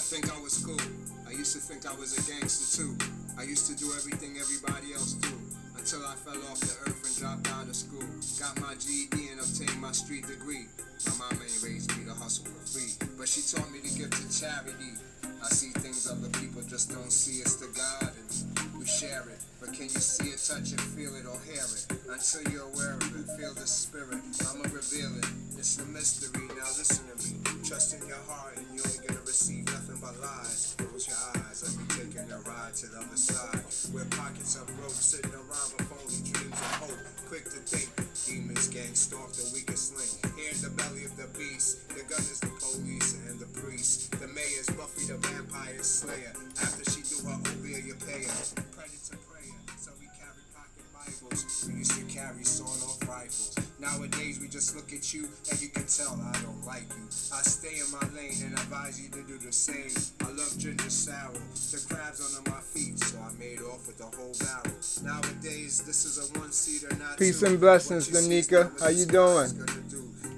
think I was cool. I used to think I was a gangster too. I used to do everything everybody else do. Until I fell off the earth and dropped out of school. Got my GED and obtained my street degree. My mama ain't raised me to hustle for free, but she taught me to give to charity. I see things other people just don't see. It's the God and we share it. But can you see it, touch it, feel it, or hear it? Until you're aware of it, feel the spirit. I'ma reveal it. It's a mystery. Now listen to me. Trust in your heart and you're only gonna receive nothing but lies. Close your eyes. Let me take a ride to the other side. Where pockets are broke, sitting around with only dreams of hope. Quick to think. Demons gang stalk the weakest link. Here in the belly of the beast. The gun is the police and the priest. The mayor's Buffy the vampire slayer. After she do her obeah, you pay her. Predator prayer. So we carry pocket Bibles. We used to carry sawed-off rifles. Nowadays we just look at you and you can tell I don't like you. I stay in my lane and advise you to do the same. I love ginger sour. The crabs under my feet, so I made off with the whole barrel. Nowadays this is a one-seater, not Peace two. and blessings, Danica. How you doing?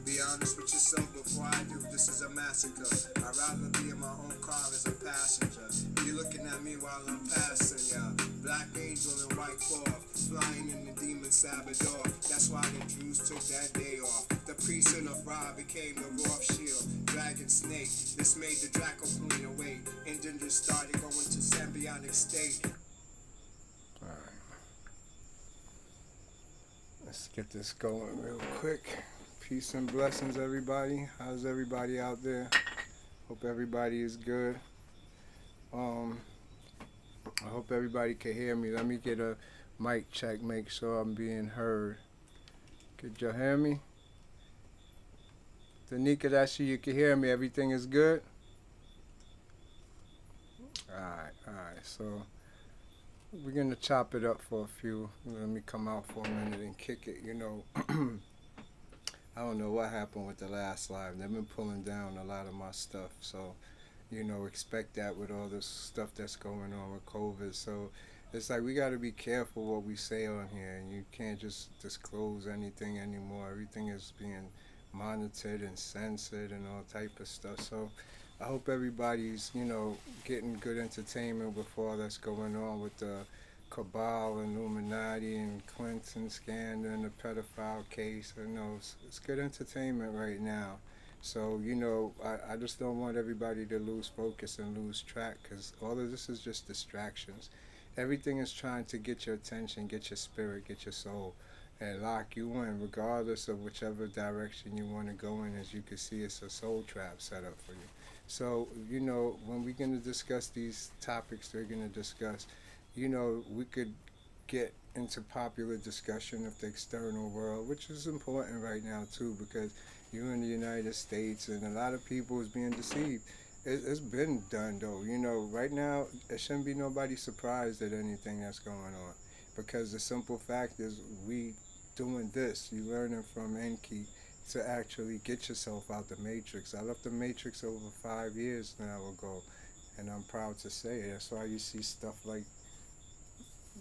Be honest with yourself before I do. This is a massacre. I'd rather be in my own car as a passenger. You looking at me while I'm passing ya. Black angel and white cloth, flying in the demon Sabbator. That's why the Jews took that day off. The priesthood of Ra became the Roth shield. Dragon snake, this made the Draco Queen awake. Indians started going to symbiotic state. Alright. Let's get this going real quick. Peace and blessings, everybody. How's everybody out there? Hope everybody is good. I hope everybody can hear me. Let me get a mic check, make sure I'm being heard. Could you hear me? Danica, that's you can hear me. Everything is good? Alright. So we're going to chop it up for a few. Let me come out for a minute and kick it. You know, I don't know what happened with the last live. They've been pulling down a lot of my stuff. So, you know, expect that with all this stuff that's going on with COVID. So it's like we got to be careful what we say on here. And you can't just disclose anything anymore. Everything is being monitored and censored and all type of stuff. So I hope everybody's, you know, getting good entertainment with all that's going on with the cabal and Illuminati and Clinton scandal and the pedophile case. You know, it's good entertainment right now. So, you know, I just don't want everybody to lose focus and lose track, because all of this is just distractions. Everything is trying to get your attention, get your spirit, get your soul, and lock you in, regardless of whichever direction you want to go in. As you can see, it's a soul trap set up for you. So, you know, when we're going to discuss these topics they're going to discuss, you know, we could get into popular discussion of the external world, which is important right now, too, because you're in the United States and a lot of people is being deceived. It's been done, though. You know, right now, it shouldn't be nobody surprised at anything that's going on, because the simple fact is we doing this. You learning from Enki to actually get yourself out the matrix. I left the matrix over 5 years now ago, and I'm proud to say it. That's why you see stuff like,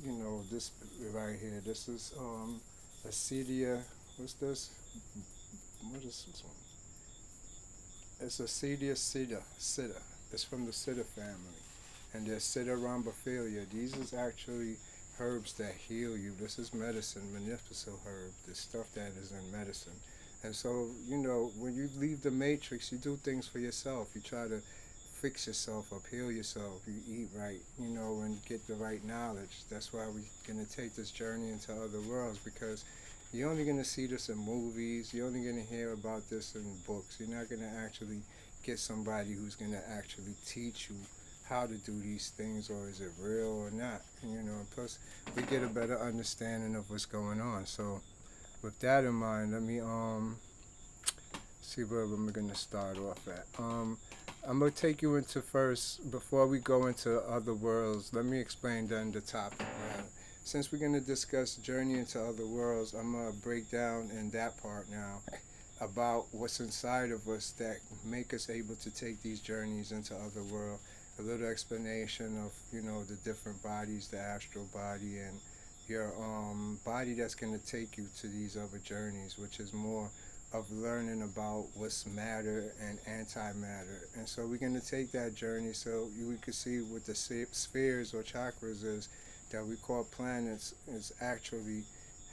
you know, this right here. This is acedia. What's this? What is this one? It's acedia sida. It's from the sida family, and there's sida rhombophila. These is actually herbs that heal you. This is medicine, medicinal herb. The stuff that is in medicine. And so, you know, when you leave the matrix, you do things for yourself. You try to fix yourself up, heal yourself. You eat right, you know, and get the right knowledge. That's why we're going to take this journey into other worlds, because you're only going to see this in movies. You're only going to hear about this in books. You're not going to actually get somebody who's going to actually teach you how to do these things, or is it real or not. And, you know, and plus we get a better understanding of what's going on. So with that in mind, let me see where we're going to start off at. I'm going to take you into first, before we go into other worlds, let me explain then the topic. Since we're going to discuss journey into other worlds, I'm going to break down in that part now about what's inside of us that make us able to take these journeys into other worlds. A little explanation of, you know, the different bodies, the astral body, and your body that's going to take you to these other journeys, which is more of learning about what's matter and antimatter. And so we're going to take that journey so we can see what the spheres or chakras is that we call planets is actually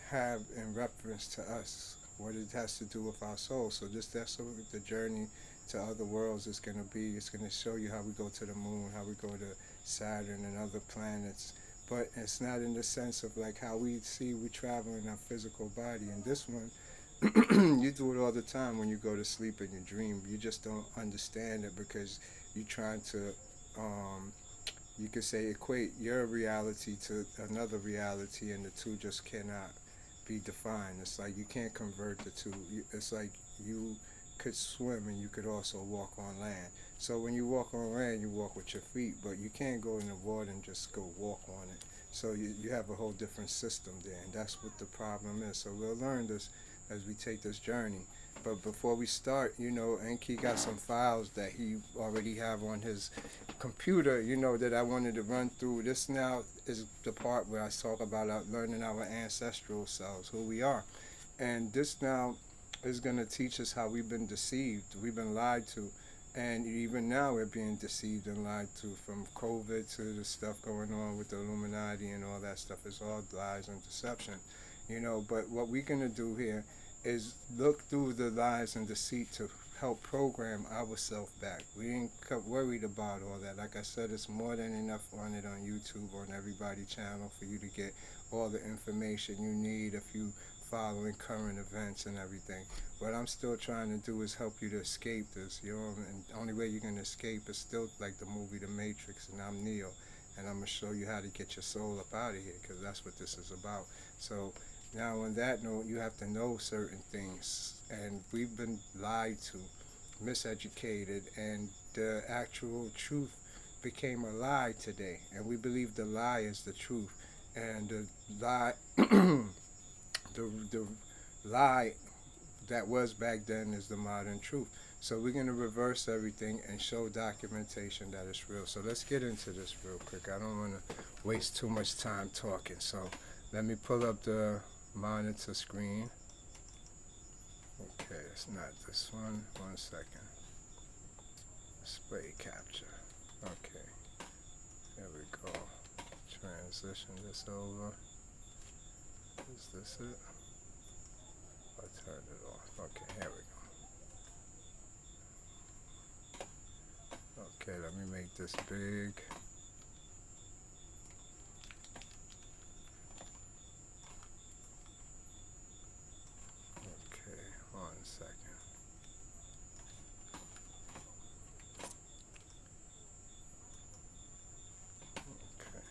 have in reference to us, what it has to do with our soul. So that's what the journey to other worlds is going to be. It's going to show you how we go to the moon, how we go to Saturn and other planets. But it's not in the sense of like how we travel in our physical body. And this one, you do it all the time when you go to sleep and you dream. You just don't understand it because you're trying to, you could say, equate your reality to another reality, and the two just cannot be defined. It's like you can't convert the two. It's like you could swim and you could also walk on land. So when you walk on land, you walk with your feet, but you can't go in the water and just go walk on it. So you have a whole different system there, and that's what the problem is. So we'll learn this as we take this journey. But before we start, Enki got some files that he already have on his computer, that I wanted to run through. This now is the part where I talk about learning our ancestral selves, who we are. And this now is going to teach us how we've been deceived, we've been lied to. And even now we're being deceived and lied to, from COVID to the stuff going on with the Illuminati and all that stuff. It's all lies and deception, But what we're going to do here is look through the lies and deceit to help program ourselves back. We ain't worried about all that. Like I said, it's more than enough on it on YouTube, on everybody's channel, for you to get all the information you need if you following current events and everything. What I'm still trying to do is help you to escape this, and the only way you're going to escape is still like the movie The Matrix, and I'm Neo, and I'm going to show you how to get your soul up out of here, because that's what this is about. So now on that note, you have to know certain things, and we've been lied to, miseducated, and the actual truth became a lie today, and we believe the lie is the truth, and the lie the lie that was back then is the modern truth. So we're going to reverse everything and show documentation that it's real. So let's get into this real quick. I don't want to waste too much time talking. So let me pull up the monitor screen. Okay, it's not this one. 1 second. Display capture. Okay. There we go. Transition this over. Is this it? I turned it off. Okay, here we go. Okay, let me make this big. Okay, 1 second. Okay.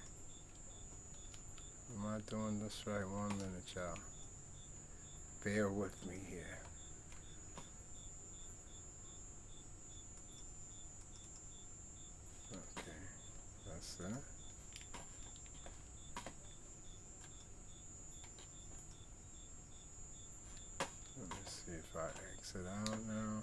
Am I doing this right? 1 minute, y'all. Bear with me here. Okay, that's it. Let me see if I exit out now.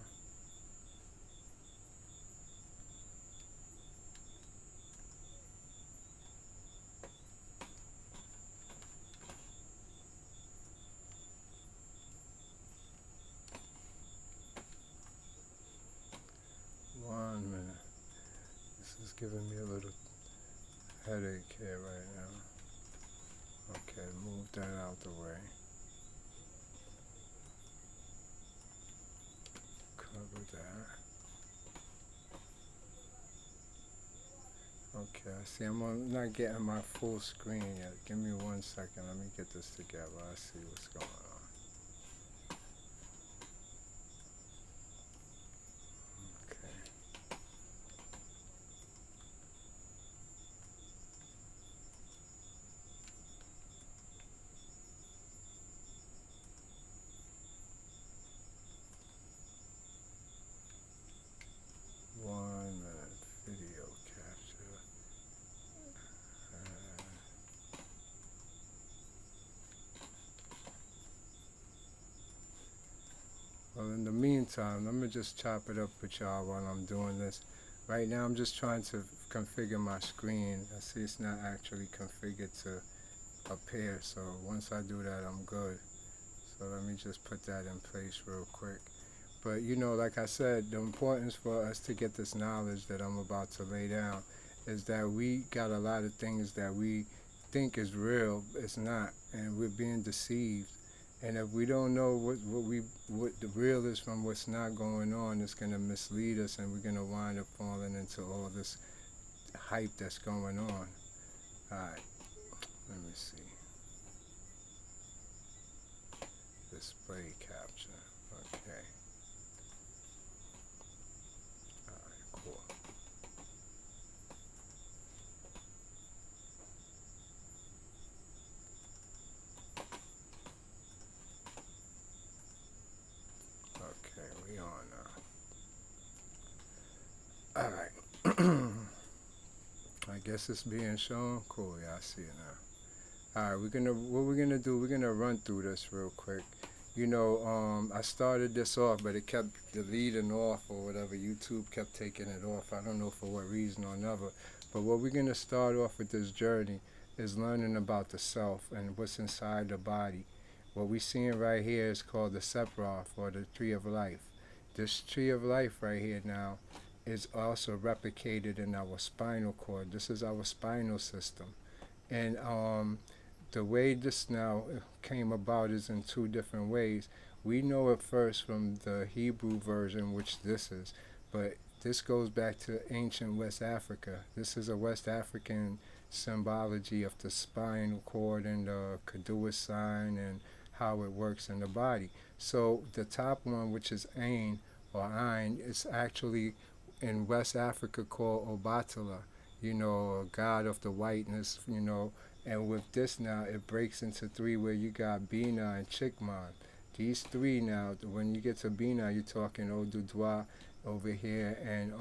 Giving me a little headache here right now. Okay, move that out the way. Cover that. Okay, I see I'm not getting my full screen yet. Give me 1 second. Let me get this together. I see what's going on. Well, in the meantime, let me just chop it up with y'all while I'm doing this. Right now, I'm just trying to configure my screen. I see it's not actually configured to appear, so once I do that, I'm good. So let me just put that in place real quick. But you know, like I said, the importance for us to get this knowledge that I'm about to lay down is that we got a lot of things that we think is real, it's not, and we're being deceived. And if we don't know what the real is from what's not going on, it's gonna mislead us, and we're gonna wind up falling into all this hype that's going on. All right, let me see. Display capture. Okay. All right, cool. Okay, we on now. All right. I guess it's being shown. Cool. Yeah, I see it now. All right, what we're gonna do? We're gonna run through this real quick. You know, I started this off, but it kept deleting off or whatever. YouTube kept taking it off. I don't know for what reason or another. But what we're gonna start off with this journey is learning about the self and what's inside the body. What we're seeing right here is called the Sephiroth, or the Tree of Life. This Tree of Life right here now is also replicated in our spinal cord. This is our spinal system. And the way this now came about is in two different ways. We know it first from the Hebrew version, which this is, but this goes back to ancient West Africa. This is a West African symbology of the spinal cord and the caduceus sign and how it works in the body. So the top one, which is Ain or Ein, is actually in West Africa called Obatala, you know, a god of the whiteness, you know. And with this now, it breaks into three where you got Bina and Chikman. These three now, when you get to Bina, you're talking Odudwa over here and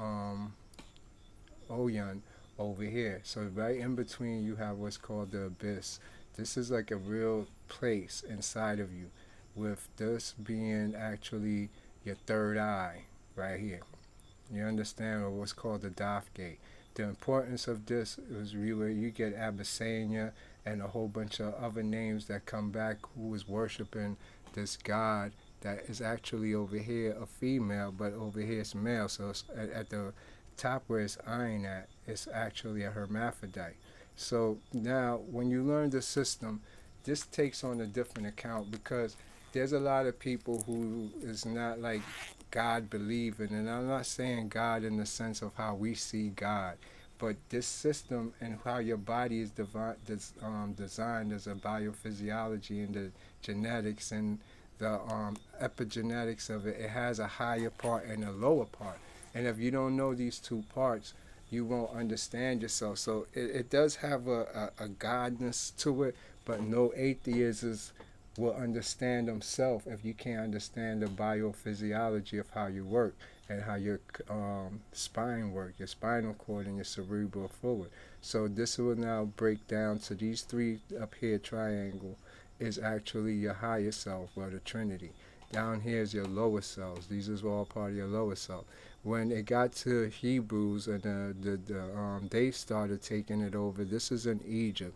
Oyan over here. So right in between, you have what's called the abyss. This is like a real place inside of you, with this being actually your third eye right here. You understand, or what's called the Daf Gate. The importance of this is really you get Abyssinia and a whole bunch of other names that come back who is worshiping this god that is actually over here a female, but over here it's male. So it's at the top where it's Ein at, it's actually a hermaphrodite. So now when you learn the system, this takes on a different account, because there's a lot of people who is not like God believing, and I'm not saying God in the sense of how we see God, but this system and how your body is designed as a biophysiology and the genetics and the epigenetics of it, it has a higher part and a lower part. And if you don't know these two parts, you won't understand yourself. So it does have a godness to it, but no atheist will understand himself if you can't understand the biophysiology of how you work and how your spine work, your spinal cord and your cerebral fluid. So this will now break down to these three up here. Triangle is actually your higher self, or the Trinity. Down here is your lower selves. These is all part of your lower self. When it got to Hebrews and they started taking it over, this is in Egypt.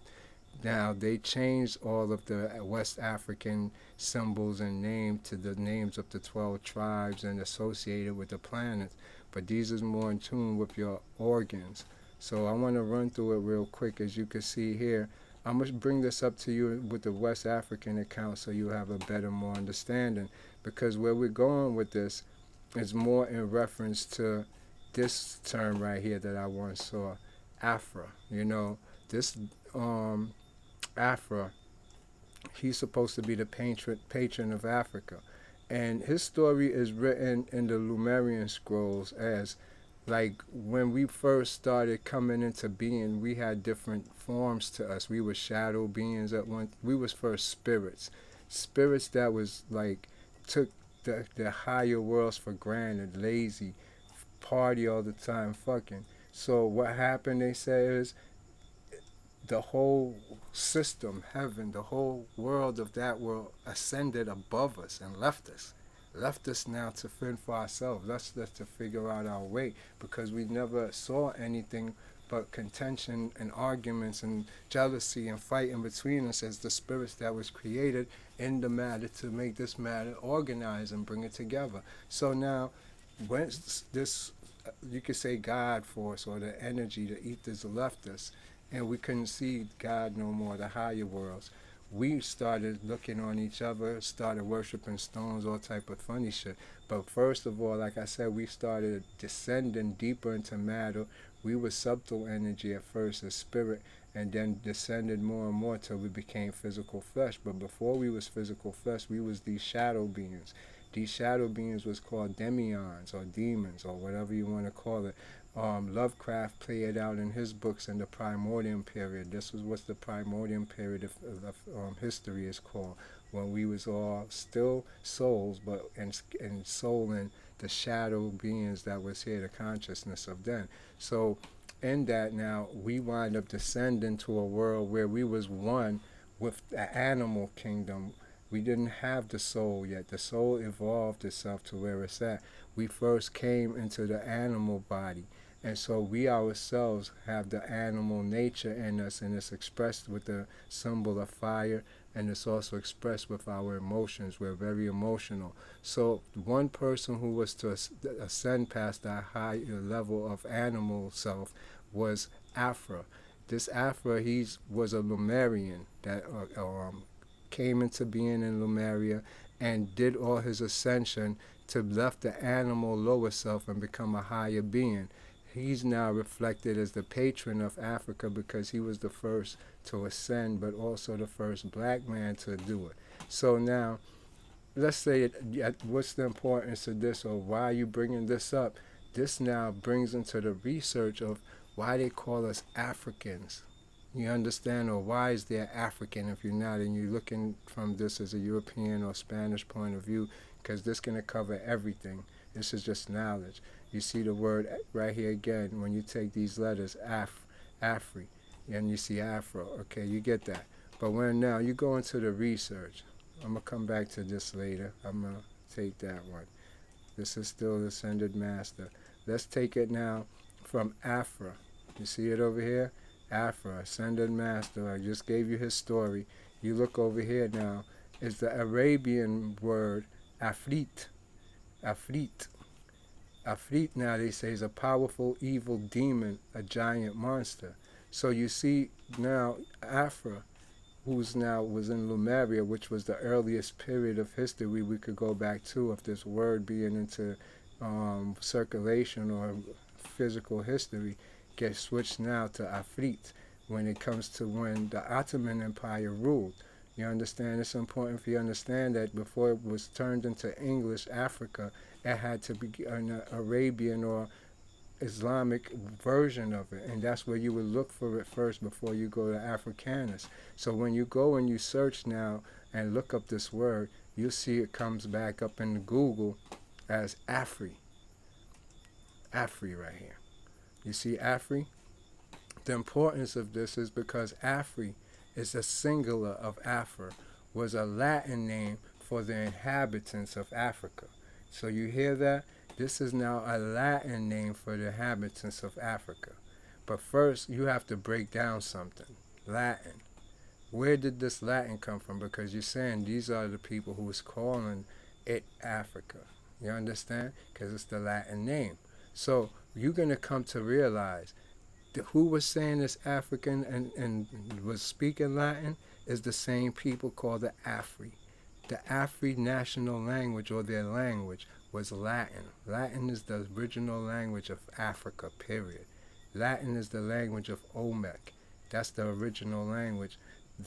Now, they changed all of the West African symbols and names to the names of the 12 tribes and associated with the planets. But these is more in tune with your organs. So I want to run through it real quick. As you can see here, I'm going to bring this up to you with the West African account so you have a better, more understanding. Because where we're going with this is more in reference to this term right here that I once saw, Afra. You know, this Afra, he's supposed to be the patron of Africa. And his story is written in the Lumerian scrolls as, like, when we first started coming into being, we had different forms to us. We were shadow beings at once. We was first spirits. Spirits that was, like, took the higher worlds for granted, lazy, party all the time, fucking. So what happened, they say, is the whole system, heaven, the whole world of that world ascended above us and left us now to fend for ourselves, left us to figure out our way, because we never saw anything but contention and arguments and jealousy and fighting between us as the spirits that was created in the matter to make this matter organize and bring it together. So now, once this, you could say God force or the energy, the ethers left us, and we couldn't see God no more, the higher worlds, we started looking on each other, started worshiping stones, all type of funny shit. But first of all, like I said, we started descending deeper into matter. We were subtle energy at first as spirit, and then descended more and more till we became physical flesh. But before we was physical flesh, we was these shadow beings. These shadow beings was called demions or demons or whatever you want to call it. Lovecraft played it out in his books in the primordial period. This was what the primordial period of history is called, when we was all still souls, but and souling the shadow beings that was here, the consciousness of then. So in that now, we wind up descending to a world where we was one with the animal kingdom. We didn't have the soul yet. The soul evolved itself to where it's at. We first came into the animal body. And so we ourselves have the animal nature in us, and it's expressed with the symbol of fire, and it's also expressed with our emotions. We're very emotional. So one person who was to ascend past that higher level of animal self was Afra. This Afra, he was a Lemurian that came into being in Lemuria and did all his ascension to left the animal lower self and become a higher being. He's now reflected as the patron of Africa because he was the first to ascend, but also the first black man to do it. So now, let's say, what's the importance of this, or why are you bringing this up? This now brings into the research of why they call us Africans. You understand? Or why is there African if you're not, and you're looking from this as a European or Spanish point of view, because this is going to cover everything. This is just knowledge. You see the word right here again, when you take these letters, Afri, and you see Afro, okay, you get that. But when now you go into the research, I'm going to come back to this later. I'm going to take that one. This is still the Ascended Master. Let's take it now from Afra. You see it over here? Afra, Ascended Master. I just gave you his story. You look over here now. It's the Arabian word Afrit. Afrit. Afrit, now they say, is a powerful evil demon, a giant monster. So you see now Afra, who's now was in Lemuria, which was the earliest period of history we could go back to, of this word being into circulation or physical history, gets switched now to Afrit when it comes to when the Ottoman Empire ruled. You understand? It's important for you to understand that before it was turned into English Africa, it had to be an Arabian or Islamic version of it, and that's where you would look for it first before you go to Africanus. So when you go and you search now and look up this word, you'll see it comes back up in Google as Afri. Afri right here. You see Afri? The importance of this is because Afri is a singular of Afra, was a Latin name for the inhabitants of Africa. So you hear that? This is now a Latin name for the inhabitants of Africa. But first, you have to break down something. Latin. Where did this Latin come from? Because you're saying these are the people who is calling it Africa. You understand? Because it's the Latin name. So you're going to come to realize who was saying this African and was speaking Latin is the same people called the Afri. The Afri national language, or their language, was Latin. Latin is the original language of Africa, period. Latin is the language of Olmec. That's the original language.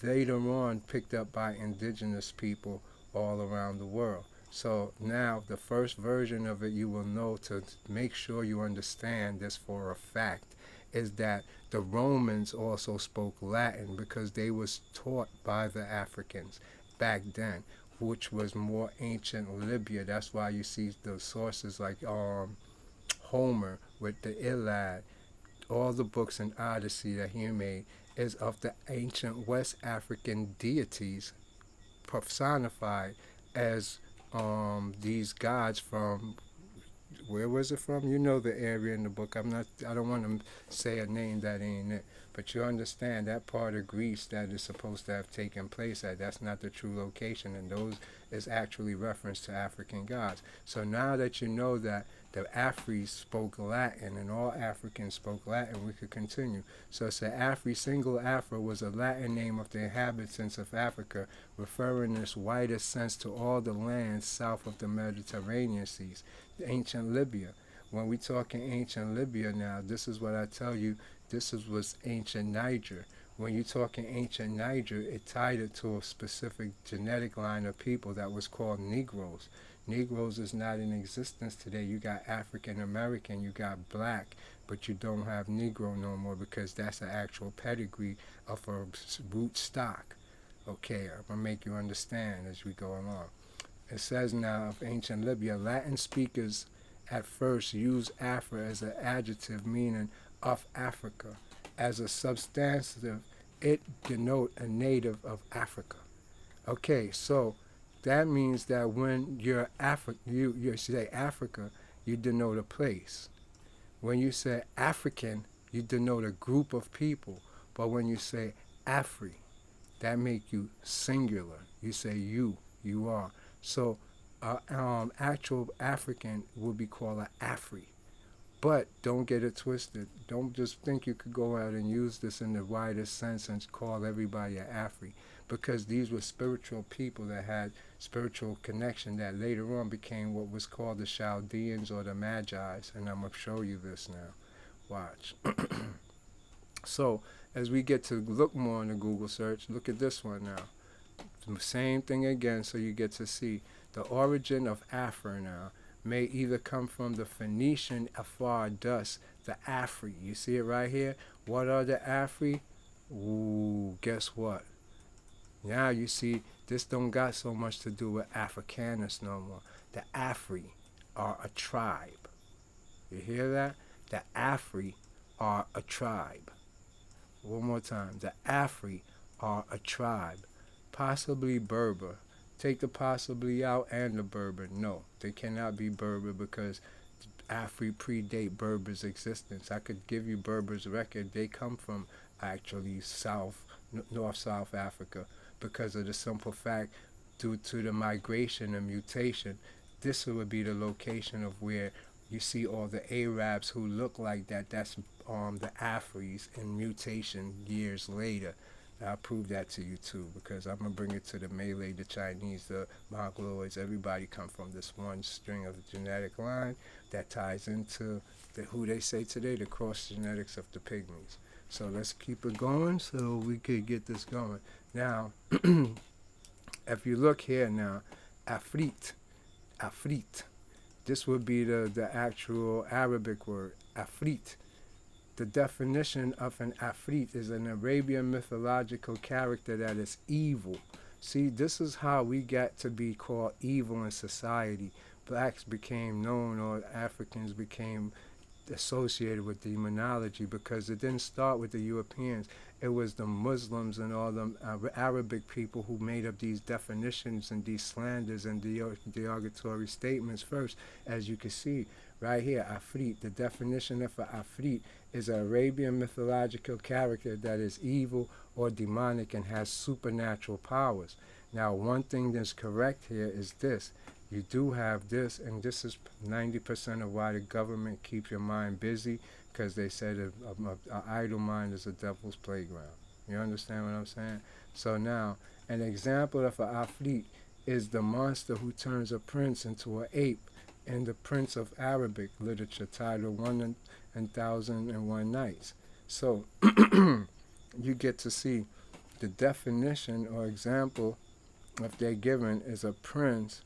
Later on, picked up by indigenous people all around the world. So now, the first version of it you will know to make sure you understand this for a fact is that the Romans also spoke Latin because they was taught by the Africans back then, which was more ancient Libya. That's why you see the sources like Homer with the Iliad, all the books in Odyssey that he made is of the ancient West African deities personified as these gods from where was it from? You know the area in the book. I don't want to say a name that ain't it. But you understand that part of Greece that is supposed to have taken place at, that's not the true location, and those is actually reference to African gods. So now that you know that the Afris spoke Latin and all Africans spoke Latin, we could continue. So it's a Afri, single Afro was a Latin name of the inhabitants of Africa, referring in its widest sense to all the lands south of the Mediterranean seas, ancient Libya. When we talk in ancient Libya now, this is what I tell you, was ancient Niger. When you talk in ancient Niger, it tied it to a specific genetic line of people that was called Negroes. Negroes is not in existence today. You got African American, you got black, but you don't have Negro no more because that's an actual pedigree of a root stock. Okay, I'm going to make you understand as we go along. It says now of ancient Libya, Latin speakers at first used Afra as an adjective meaning of Africa. As a substantive, it denote a native of Africa. Okay, so that means that when you're you say Africa, you denote a place. When you say African, you denote a group of people. But when you say Afri, that make you singular. You say you are. So actual African would be called an Afri. But don't get it twisted. Don't just think you could go out and use this in the widest sense and call everybody an Afri, because these were spiritual people that had spiritual connection that later on became what was called the Chaldeans or the Magi's, and I'm going to show you this now. Watch. So as we get to look more in the Google search, look at this one now. Same thing again, so you get to see the origin of Afra now may either come from the Phoenician Afar dust, the Afri. You see it right here? What are the Afri? Ooh, guess what? Now you see, this don't got so much to do with Africanus no more. The Afri are a tribe. You hear that? The Afri are a tribe. One more time. The Afri are a tribe. Possibly Berber. Take the possibly out and the Berber. No, they cannot be Berber because Afri predate Berber's existence. I could give you Berber's record. They come from actually North-South Africa because of the simple fact, due to the migration and mutation, this would be the location of where you see all the Arabs who look like that. That's the Afris in mutation years later. I'll prove that to you too, because I'm going to bring it to the Malay, the Chinese, the Mongoloids. Everybody come from this one string of the genetic line that ties into who they say today, the cross genetics of the pygmies. So let's keep it going so we could get this going. Now, if you look here now, Afrit, this would be the actual Arabic word, Afrit. The definition of an Afrit is an Arabian mythological character that is evil. See, this is how we got to be called evil in society. Blacks became known, or Africans became associated with demonology, because it didn't start with the Europeans. It was the Muslims and all the Arabic people who made up these definitions and these slanders and derogatory statements first. As you can see right here, Afrit, the definition of an Afrit is an Arabian mythological character that is evil or demonic and has supernatural powers. Now, one thing that's correct here is this. You do have this, and this is 90% of why the government keeps your mind busy, because they said an idle mind is a devil's playground. You understand what I'm saying? So now, an example of an Afrit is the monster who turns a prince into an ape in the Prince of Arabic literature titled 1001 Nights. So you get to see the definition or example if they're given is a prince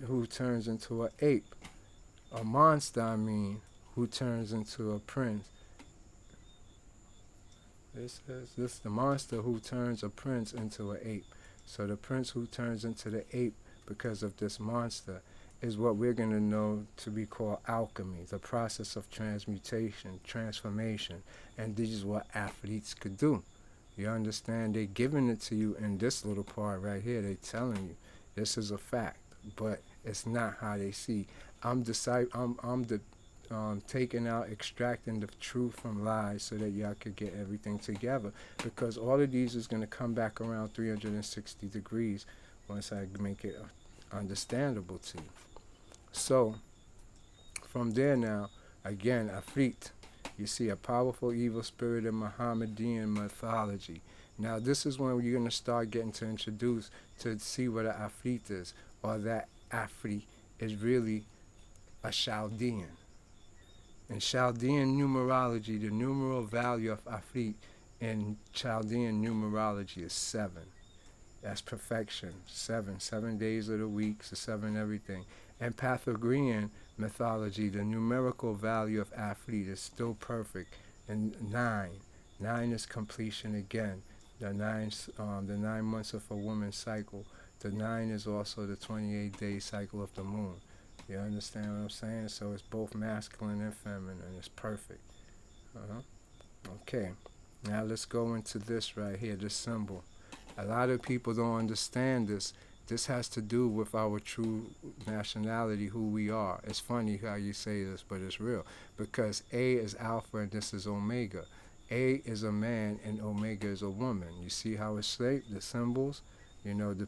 who turns into an ape. A monster, I mean, who turns into a prince. This is the monster who turns a prince into an ape. So the prince who turns into the ape because of this monster is what we're going to know to be called alchemy, the process of transmutation, transformation. And this is what athletes could do. You understand? They're giving it to you in this little part right here. They're telling you this is a fact, but it's not how they see. I'm the taking out, extracting the truth from lies so that y'all could get everything together. Because all of these is going to come back around 360 degrees once I make it understandable to you. So, from there now, again, Afrit. You see a powerful evil spirit in Mohammedan mythology. Now, this is when you're going to start getting to introduce to see what an Afrit is, or that Afri is really a Chaldean. In Chaldean numerology, the numeral value of Afrit in Chaldean numerology is 7. That's perfection. 7 days of the week, so 7 everything. In Pythagorean mythology, the numerical value of Afrit is still perfect. And 9 is completion again. The 9 months of a woman's cycle. The 9 is also the 28-day cycle of the moon. You understand what I'm saying? So it's both masculine and feminine. It's perfect. Okay. Now let's go into this right here, this symbol. A lot of people don't understand this. This has to do with our true nationality, who we are. It's funny how you say this, but it's real. Because A is Alpha and this is Omega. A is a man and Omega is a woman. You see how it's shaped, the symbols? You know, the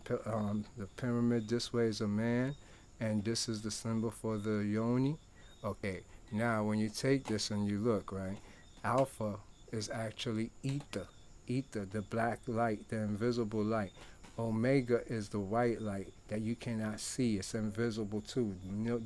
pyramid this way is a man, and this is the symbol for the yoni. Okay, now when you take this and you look, right, Alpha is actually ether, the black light, the invisible light. Omega is the white light that you cannot see. It's invisible too.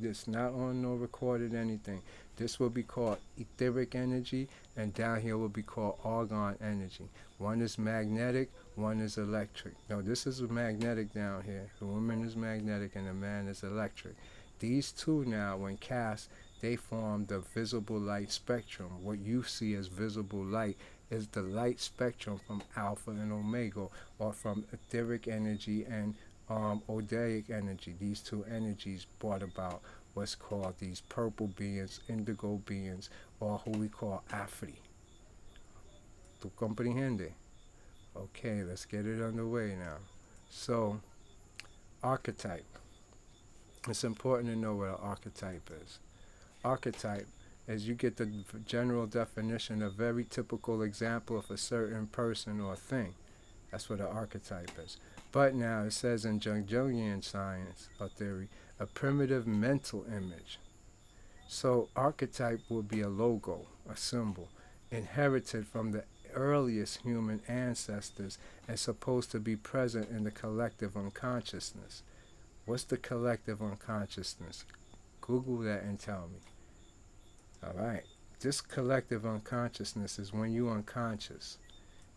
It's not on no recorded anything. This will be called etheric energy, and down here will be called argon energy. One is magnetic, one is electric. No, this is magnetic down here. The woman is magnetic and the man is electric. These two now, when cast, they form the visible light spectrum. What you see as visible light is the light spectrum from Alpha and Omega, or from etheric energy and odaic energy. These two energies brought about what's called these purple beings, indigo beings, or who we call Afri. ¿Tú comprehende? Okay, let's get it underway now. So, archetype. It's important to know what an archetype is. Archetype, as you get the general definition, a very typical example of a certain person or thing. That's what an archetype is. But now it says in Jungian science or theory, a primitive mental image. So archetype will be a logo, a symbol, inherited from the earliest human ancestors and supposed to be present in the collective unconsciousness. What's the collective unconsciousness? Google that and tell me. Alright, this collective unconsciousness is when you're unconscious.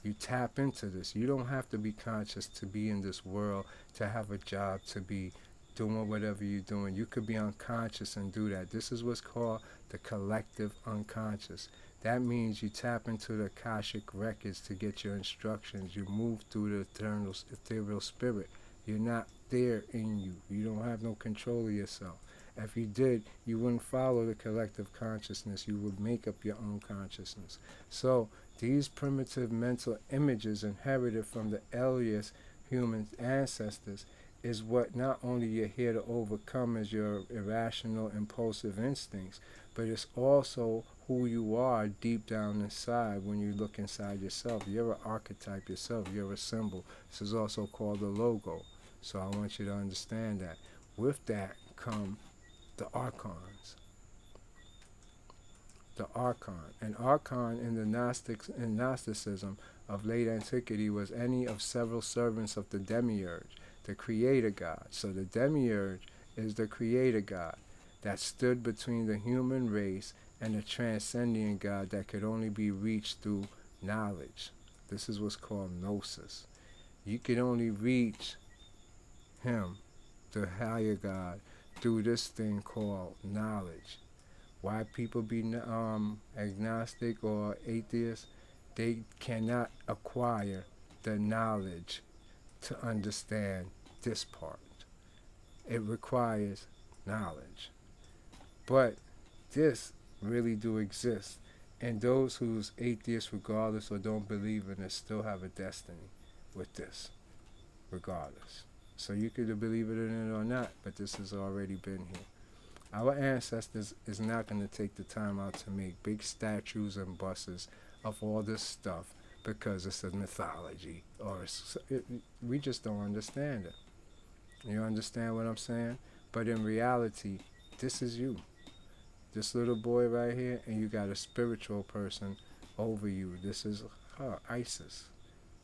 You tap into this. You don't have to be conscious to be in this world, to have a job, to be doing whatever you're doing. You could be unconscious and do that. This is what's called the collective unconscious. That means you tap into the Akashic records to get your instructions. You move through the eternal ethereal spirit. You're not there in you. You don't have no control of yourself. If you did, you wouldn't follow the collective consciousness. You would make up your own consciousness. So these primitive mental images inherited from the earliest human ancestors is what not only you're here to overcome as your irrational, impulsive instincts, but it's also who you are deep down inside when you look inside yourself. You're an archetype yourself. You're a symbol. This is also called a logo. So I want you to understand that. With that come the archons. The archon. An archon in the Gnosticism of late antiquity was any of several servants of the demiurge, the creator god. So the demiurge is the creator god that stood between the human race and the transcendent god that could only be reached through knowledge. This is what's called gnosis. You can only reach him, the higher god, through this thing called knowledge. Why people be agnostic or atheist? They cannot acquire the knowledge to understand this part. It requires knowledge. But this really do exist. And those who's atheists regardless or don't believe in it still have a destiny with this, regardless. So you could believe it in it or not, but this has already been here. Our ancestors is not going to take the time out to make big statues and busts of all this stuff because it's a mythology, or we just don't understand it. You understand what I'm saying? But in reality, this is you. This little boy right here, and you got a spiritual person over you. This is her, Isis,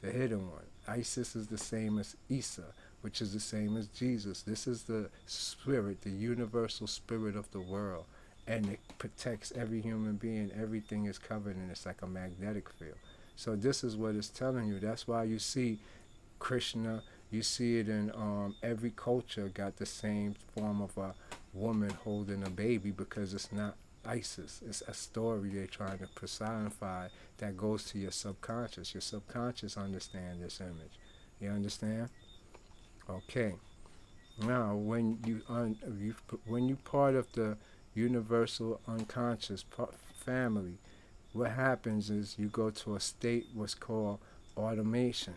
the hidden one. Isis is the same as Isa, which is the same as Jesus. This is the spirit, the universal spirit of the world. And it protects every human being. Everything is covered, and it's like a magnetic field. So this is what it's telling you. That's why you see Krishna, you see it in every culture got the same form of a woman holding a baby, because it's not Isis. It's a story they're trying to personify that goes to your subconscious. Your subconscious understands this image. You understand? Okay. Now, when you part of the universal unconscious family, what happens is you go to a state what's called automation.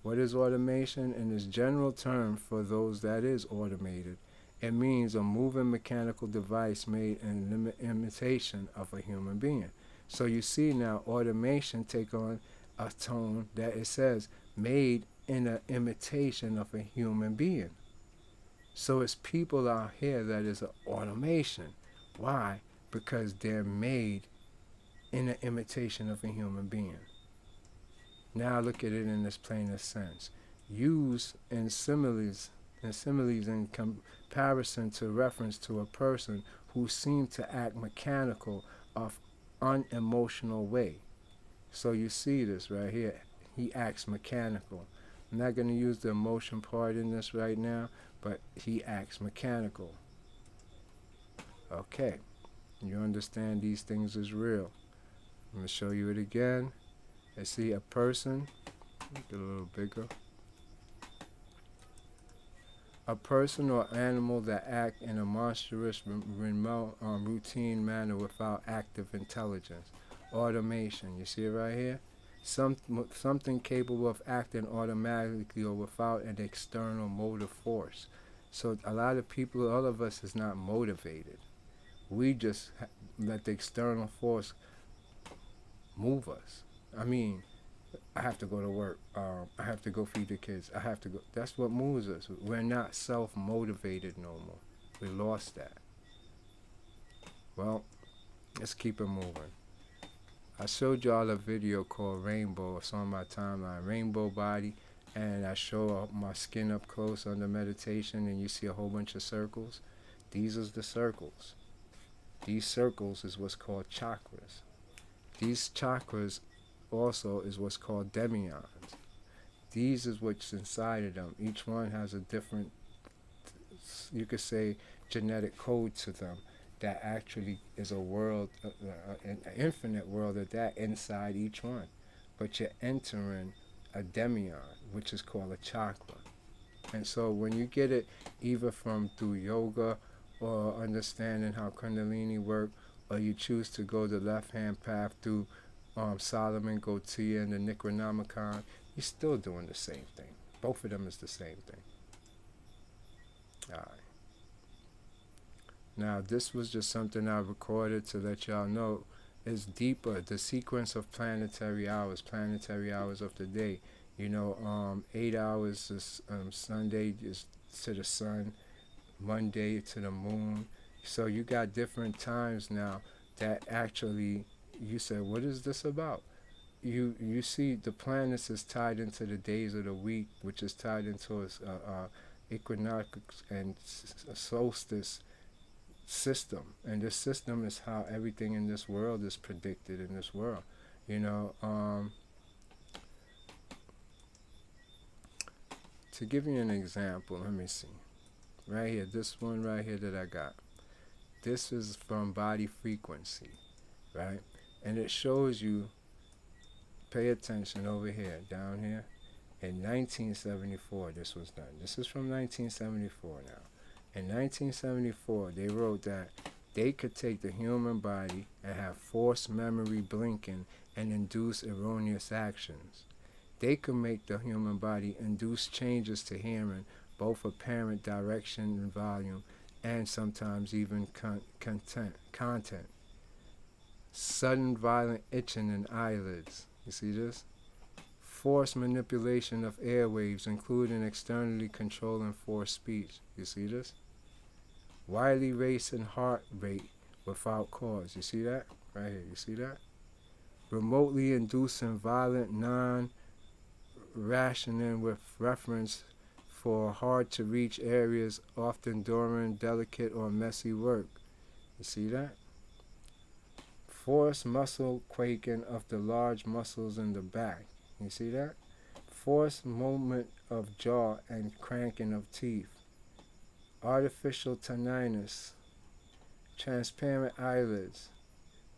What is automation? In this general term for those that is automated, it means a moving mechanical device made in imitation of a human being. So you see now automation take on a tone that it says made in an imitation of a human being. So it's people out here that is an automation. Why? Because they're made in an imitation of a human being. Now look at it in this plainest sense. Use in similes in comparison to reference to a person who seemed to act mechanical of unemotional way. So you see this right here. He acts mechanical. I'm not going to use the emotion part in this right now, but he acts mechanical. Okay. You understand these things is real. I'm going to show you it again. I see a person. Make it a little bigger. A person or animal that act in a monstrous, routine manner without active intelligence. Automation. You see it right here? Something capable of acting automatically or without an external motive force. So a lot of people, all of us, is not motivated. We just let the external force move us. I mean, I have to go to work. I have to go feed the kids. I have to go. That's what moves us. We're not self-motivated no more. We lost that. Well, let's keep it moving. I showed y'all a video called Rainbow. It's on my timeline. Rainbow body. And I show my skin up close under meditation, and you see a whole bunch of circles. These is the circles. These circles is what's called chakras. These chakras also is what's called demions. These is what's inside of them. Each one has a different, you could say, genetic code to them that actually is a world, an infinite world of that inside each one. But you're entering a demion, which is called a chakra. And so when you get it either from through yoga or understanding how Kundalini work, or you choose to go the left-hand path through Solomon, Gotia, and the Necronomicon, you're still doing the same thing. Both of them is the same thing. All right. Now, this was just something I recorded to let y'all know it's deeper. The sequence of planetary hours of the day. 8 hours is Sunday is to the sun, Monday to the moon. So you got different times now that actually you said, what is this about? You see the planets is tied into the days of the week, which is tied into a equinox and solstice system. And this system is how everything in this world is predicted in this world. To give you an example, let me see. Right here, this one right here that I got. This is from body frequency, right? And it shows you, pay attention over here, down here. In 1974, this was done. This is from 1974 now. In 1974, they wrote that they could take the human body and have forced memory blinking and induce erroneous actions. They could make the human body induce changes to hearing, both apparent direction and volume, and sometimes even content. Sudden violent itching in eyelids. You see this? Forced manipulation of airwaves, including externally controlling forced speech. You see this? Wildly racing heart rate without cause. You see that? Right here. You see that? Remotely inducing violent non-rationing with reference for hard-to-reach areas, often during delicate or messy work. You see that? Forced muscle quaking of the large muscles in the back. You see that? Forced movement of jaw and cranking of teeth. Artificial tinnitus. Transparent eyelids.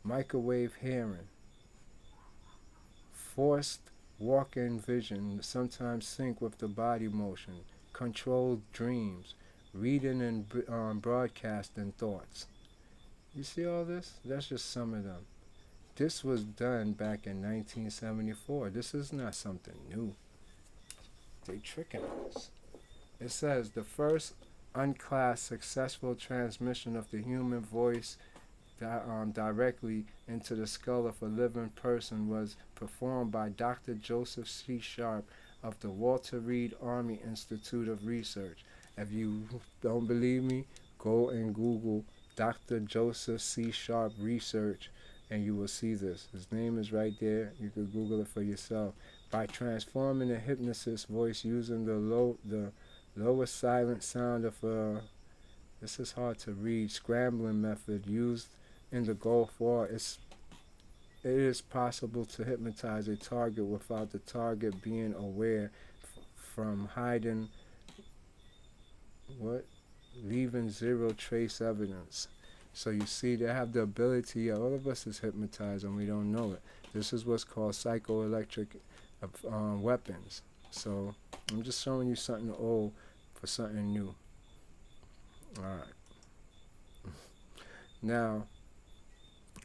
Microwave hearing. Forced walk-in vision, sometimes sync with the body motion. Controlled dreams. Reading and broadcasting thoughts. You see all this? That's just some of them. This was done back in 1974. This is not something new. They tricking us. It says the first unclassed successful transmission of the human voice directly into the skull of a living person was performed by Dr. Joseph C. Sharp of the Walter Reed Army Institute of Research. If you don't believe me, go and Google Dr. Joseph C. Sharp Research and you will see this. His name is right there. You can Google it for yourself. By transforming the hypnotist's voice using the lower silent sound of this is hard to read, scrambling method used in the Gulf War, it is possible to hypnotize a target without the target being aware from hiding leaving zero trace evidence. So you see, they have the ability, all of us is hypnotized and we don't know it. This is what's called psychoelectric weapons. So I'm just showing you something old for something new. Alright. Now,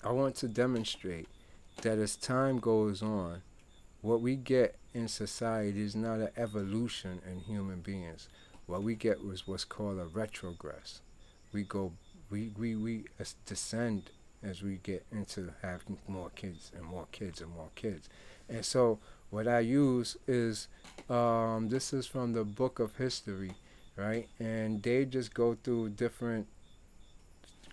I want to demonstrate that as time goes on, what we get in society is not an evolution in human beings. What we get was what's called a retrogress. We descend as we get into having more kids and more kids and more kids. And so what I use is, this is from the Book of History, right? And they just go through different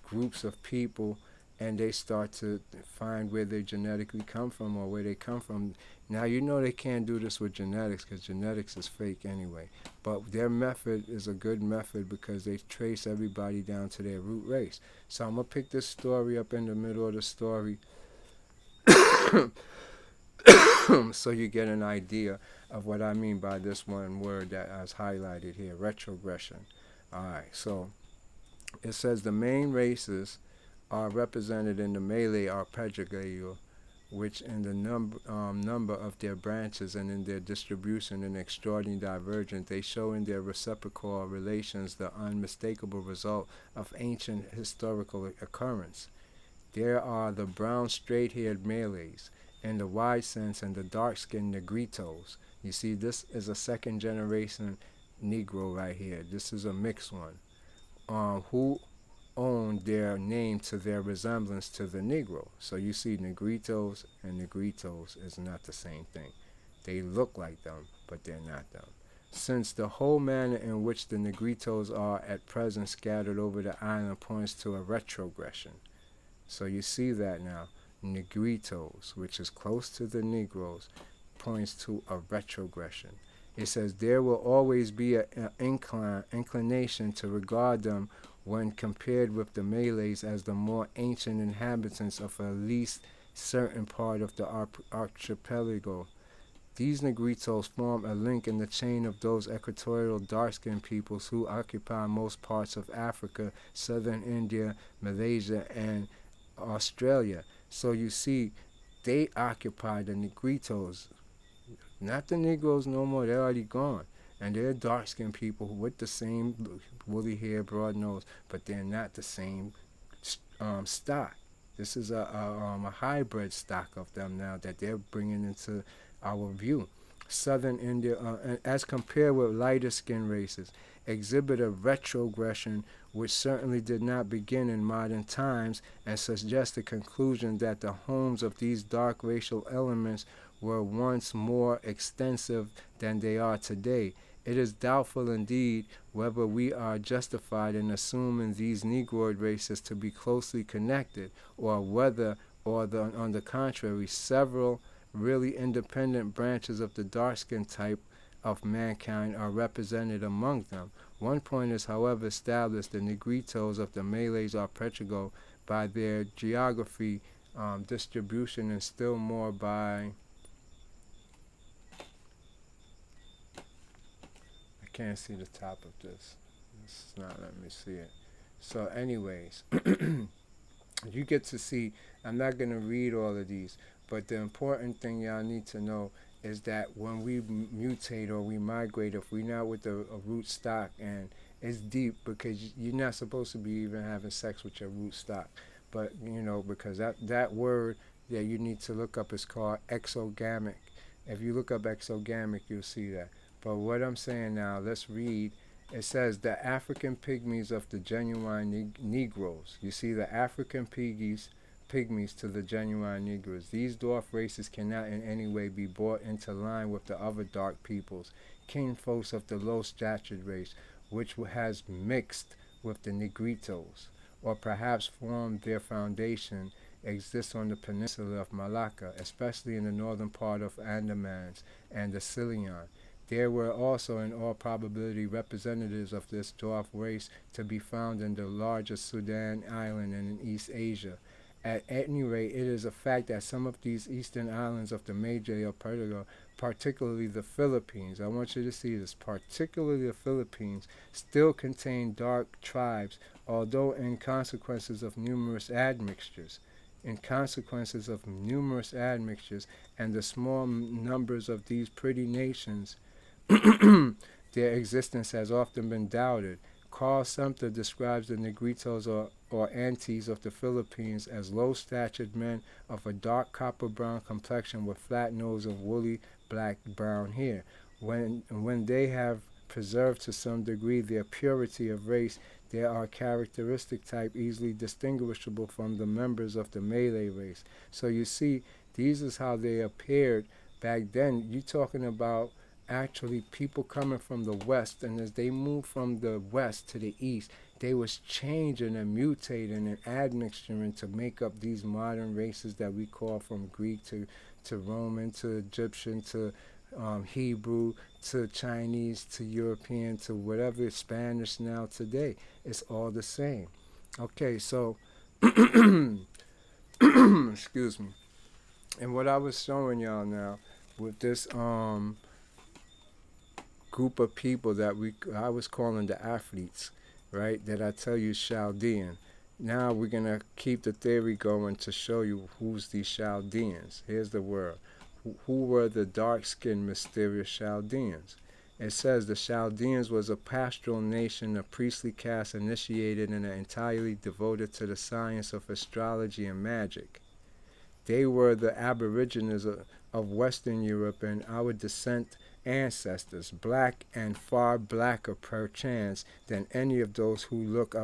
groups of people and they start to find where they genetically come from or where they come from. Now, you know they can't do this with genetics because genetics is fake anyway. But their method is a good method because they trace everybody down to their root race. So I'm going to pick this story up in the middle of the story so you get an idea of what I mean by this one word that I was highlighted here, retrogression. Alright, so it says the main races are represented in the Malay archipelago, which in the number of their branches and in their distribution and extraordinary divergent, they show in their reciprocal relations the unmistakable result of ancient historical occurrence. There are the brown straight-haired Malays, in the wide sense, and the dark-skinned Negritos. You see, this is a second-generation Negro right here. This is a mixed one, who own their name to their resemblance to the Negro. So you see, Negritos and Negritos is not the same thing. They look like them, but they're not them. Since the whole manner in which the Negritos are at present scattered over the island points to a retrogression. So you see that now. Negritos, which is close to the Negroes, points to a retrogression. It says there will always be an inclination to regard them when compared with the Malays as the more ancient inhabitants of at least certain part of the archipelago. These Negritos form a link in the chain of those equatorial dark-skinned peoples who occupy most parts of Africa, southern India, Malaysia, and Australia. So you see, they occupy the Negritos, not the Negroes no more. They're already gone. And they're dark-skinned people with the same woolly hair, broad nose, but they're not the same stock. This is a hybrid stock of them now that they're bringing into our view. southern India, as compared with lighter skinned races, exhibit a retrogression which certainly did not begin in modern times and suggests the conclusion that the homes of these dark racial elements were once more extensive than they are today. It is doubtful indeed whether we are justified in assuming these Negroid races to be closely connected, or whether, on the contrary, several really independent branches of the dark-skinned type of mankind are represented among them. One point is, however, established: the Negritos of the Malays archipelago by their geography, distribution, and still more by... I can't see the top of this. It's not letting me see it. So anyways, you get to see, I'm not going to read all of these, but the important thing y'all need to know is that when we mutate or we migrate, if we're not with a root stock, and it's deep because you're not supposed to be even having sex with your root stock, but because that word that you need to look up is called exogamic. If you look up exogamic, you'll see that. But what I'm saying now, let's read. It says the African pygmies of the genuine Negroes. You see, the African pygmies to the genuine Negroes. These dwarf races cannot in any way be brought into line with the other dark peoples, kinfolks of the low-statured race, which has mixed with the Negritos, or perhaps formed their foundation, exists on the peninsula of Malacca, especially in the northern part of Andamans and the Sicilian. There were also, in all probability, representatives of this dwarf race to be found in the larger Sudan island and in East Asia. At any rate, it is a fact that some of these eastern islands of the major archipelago, particularly the Philippines, I want you to see this, particularly the Philippines, still contain dark tribes, although in consequences of numerous admixtures. And the small numbers of these pretty nations, their existence has often been doubted. Carl Sumter describes the Negritos or Antis of the Philippines as low-statured men of a dark copper-brown complexion with flat nose and woolly black-brown hair. When they have preserved to some degree their purity of race, they are a characteristic type easily distinguishable from the members of the Malay race. So you see, these is how they appeared back then. You're talking about actually people coming from the west, and as they moved from the west to the east, they was changing and mutating and admixturing to make up these modern races that we call from Greek to Roman to Egyptian to Hebrew to Chinese to European to whatever, Spanish now today. It's all the same. Okay, so excuse me. And what I was showing y'all now with this group of people that I was calling the athletes, right, that I tell you Chaldean. Now we're going to keep the theory going to show you who's these Chaldeans. Here's the word. Who were the dark-skinned, mysterious Chaldeans? It says the Chaldeans was a pastoral nation, a priestly caste initiated and entirely devoted to the science of astrology and magic. They were the aborigines of Western Europe and our descent ancestors, black and far blacker perchance than any of those who look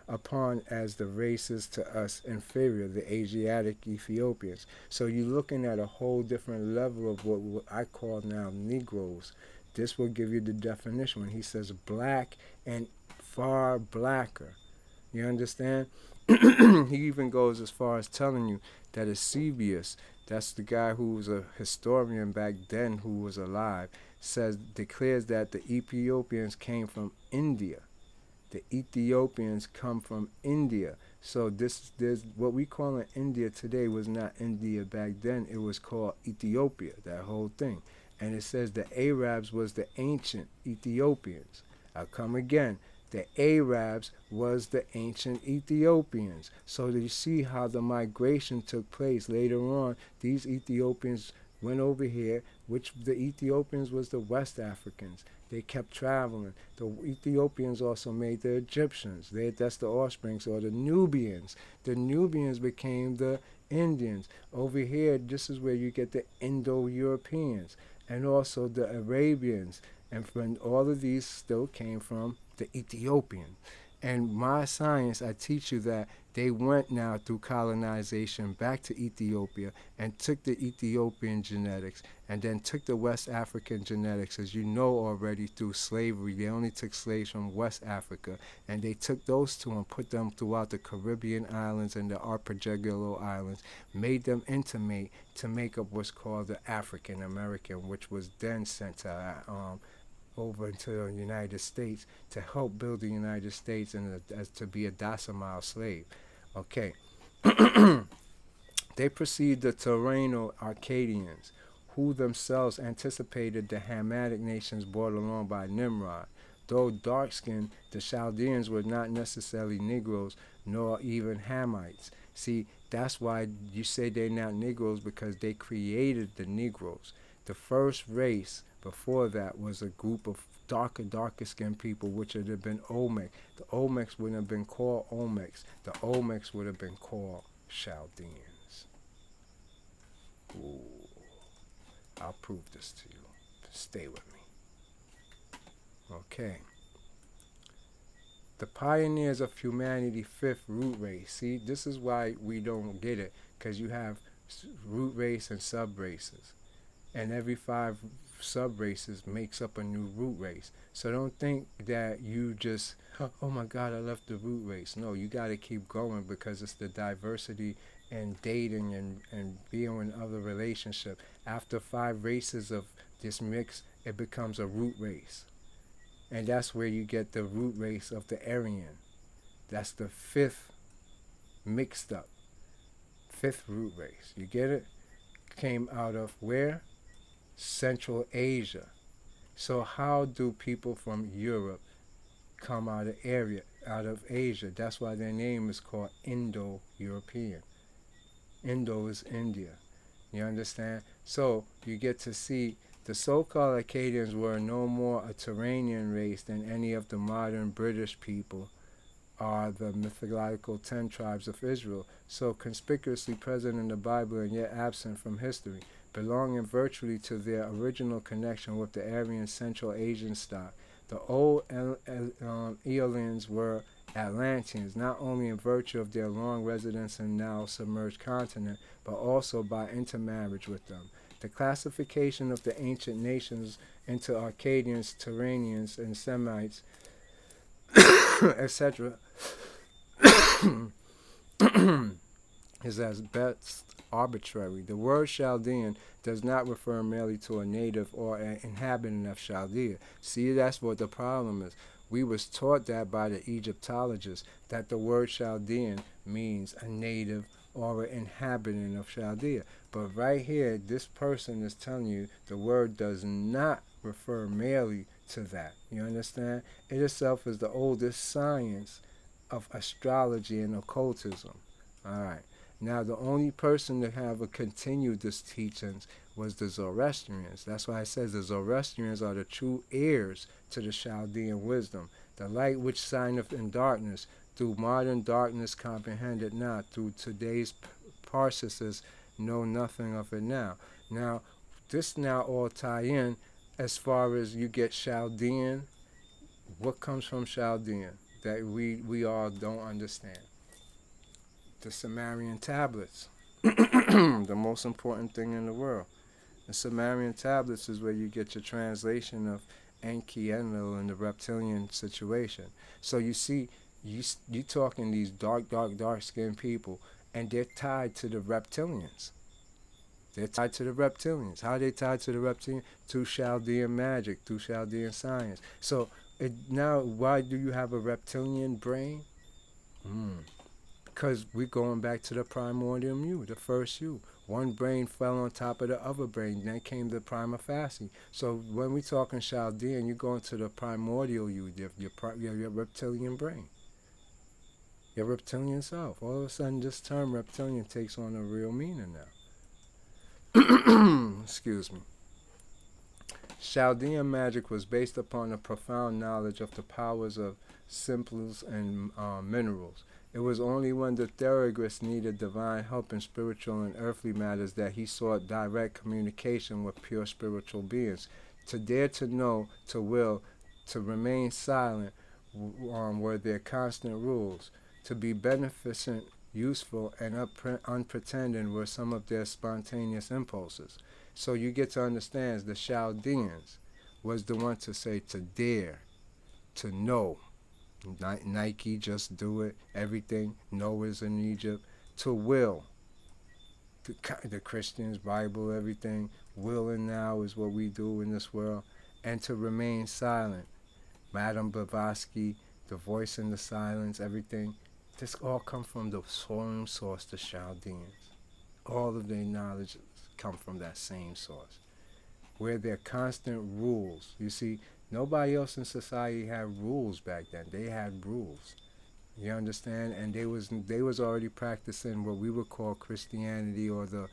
upon as the races to us inferior, the Asiatic Ethiopians. So you're looking at a whole different level of what I call now Negroes. This will give you the definition when he says black and far blacker. You understand? He even goes as far as telling you that Eusebius, that's the guy who was a historian back then who was alive, declares that the Ethiopians came from India. The Ethiopians come from India. So there's what we call in India today was not India back then. It was called Ethiopia, that whole thing. And it says the Arabs was the ancient Ethiopians. I'll come again. The Arabs was the ancient Ethiopians. So you see how the migration took place later on. These Ethiopians went over here, which the Ethiopians was the West Africans. They kept traveling. The Ethiopians also made the Egyptians. That's the offsprings, or the Nubians. The Nubians became the Indians. Over here, this is where you get the Indo-Europeans and also the Arabians. And from all of these still came from the Ethiopians. And my science, I teach you that they went now through colonization back to Ethiopia and took the Ethiopian genetics and then took the West African genetics, as you know already through slavery. They only took slaves from West Africa, and they took those two and put them throughout the Caribbean islands and the Archipelago islands, made them intimate to make up what's called the African American, which was then sent to over into the United States to help build the United States and as to be a docile slave. Okay. They precede the Terreno Arcadians, who themselves anticipated the Hamitic nations brought along by Nimrod. Though dark-skinned, the Chaldeans were not necessarily Negroes nor even Hamites. See, that's why you say they're not Negroes, because they created the Negroes. The first race before that was a group of darker skinned people, which would have been Olmec. The Olmecs wouldn't have been called Olmecs. The Olmecs would have been called Chaldeans. Ooh. I'll prove this to you. Stay with me. Okay. The pioneers of humanity, fifth root race. See, this is why we don't get it, because you have root race and sub races. And every 5 sub-races makes up a new root race. So don't think that you just, oh my God, I left the root race. No, you got to keep going, because it's the diversity and dating and being in other relationships. After 5 races of this mix, it becomes a root race. And that's where you get the root race of the Aryan. That's the 5th mixed up. 5th root race. You get it? Came out of where? Central Asia. So how do people from Europe come out of Asia? That's why their name is called Indo-European. Indo is India. You understand? So you get to see the so-called Acadians were no more a Turanian race than any of the modern British people are the mythological 10 tribes of Israel, so conspicuously present in the Bible and yet absent from history, belonging virtually to their original connection with the Aryan Central Asian stock. The old Aeolians were Atlanteans, not only in virtue of their long residence in now submerged continent, but also by intermarriage with them. The classification of the ancient nations into Arcadians, Turanians, and Semites, etc., is as best arbitrary. The word Chaldean does not refer merely to a native or an inhabitant of Chaldea. See, that's what the problem is. We was taught that by the Egyptologists, that the word Chaldean means a native or an inhabitant of Chaldea. But right here, this person is telling you the word does not refer merely to that. You understand? It itself is the oldest science of astrology and occultism. All right. Now, the only person to have continued this teachings was the Zoroastrians. That's why it says the Zoroastrians are the true heirs to the Chaldean wisdom. The light which shineth in darkness, through modern darkness comprehended not, through today's parseses know nothing of it now. Now, this now all tie in as far as you get Chaldean. What comes from Chaldean that we all don't understand? The Sumerian tablets, the most important thing in the world. The Sumerian tablets is where you get your translation of Enki, Enlil, and the reptilian situation. So you see, you talking these dark-skinned people, and they're tied to the reptilians. They're tied to the reptilians. How are they tied to the reptilians? Through Chaldean magic, through Chaldean science. So now, why do you have a reptilian brain? Because we're going back to the primordial you, the first you. One brain fell on top of the other brain, then came the prima facie. So when we talking Chaldean, you're going to the primordial you, your reptilian brain, your reptilian self. All of a sudden, this term reptilian takes on a real meaning now. Excuse me. Chaldean magic was based upon a profound knowledge of the powers of simples and minerals. It was only when the Theurgus needed divine help in spiritual and earthly matters that he sought direct communication with pure spiritual beings. To dare to know, to will, to remain silent were their constant rules. To be beneficent, useful, and unpretending were some of their spontaneous impulses. So you get to understand the Chaldeans was the one to say to dare, to know. Nike, just do it. Everything. Noah's in Egypt. To will. The Christians, Bible, everything. Willing now is what we do in this world. And to remain silent. Madame Blavatsky, the voice in the silence, everything. This all come from the same source, the Chaldeans. All of their knowledge come from that same source. Where their constant rules. You see, nobody else in society had rules back then. They had rules. You understand? And they was already practicing what we would call Christianity or the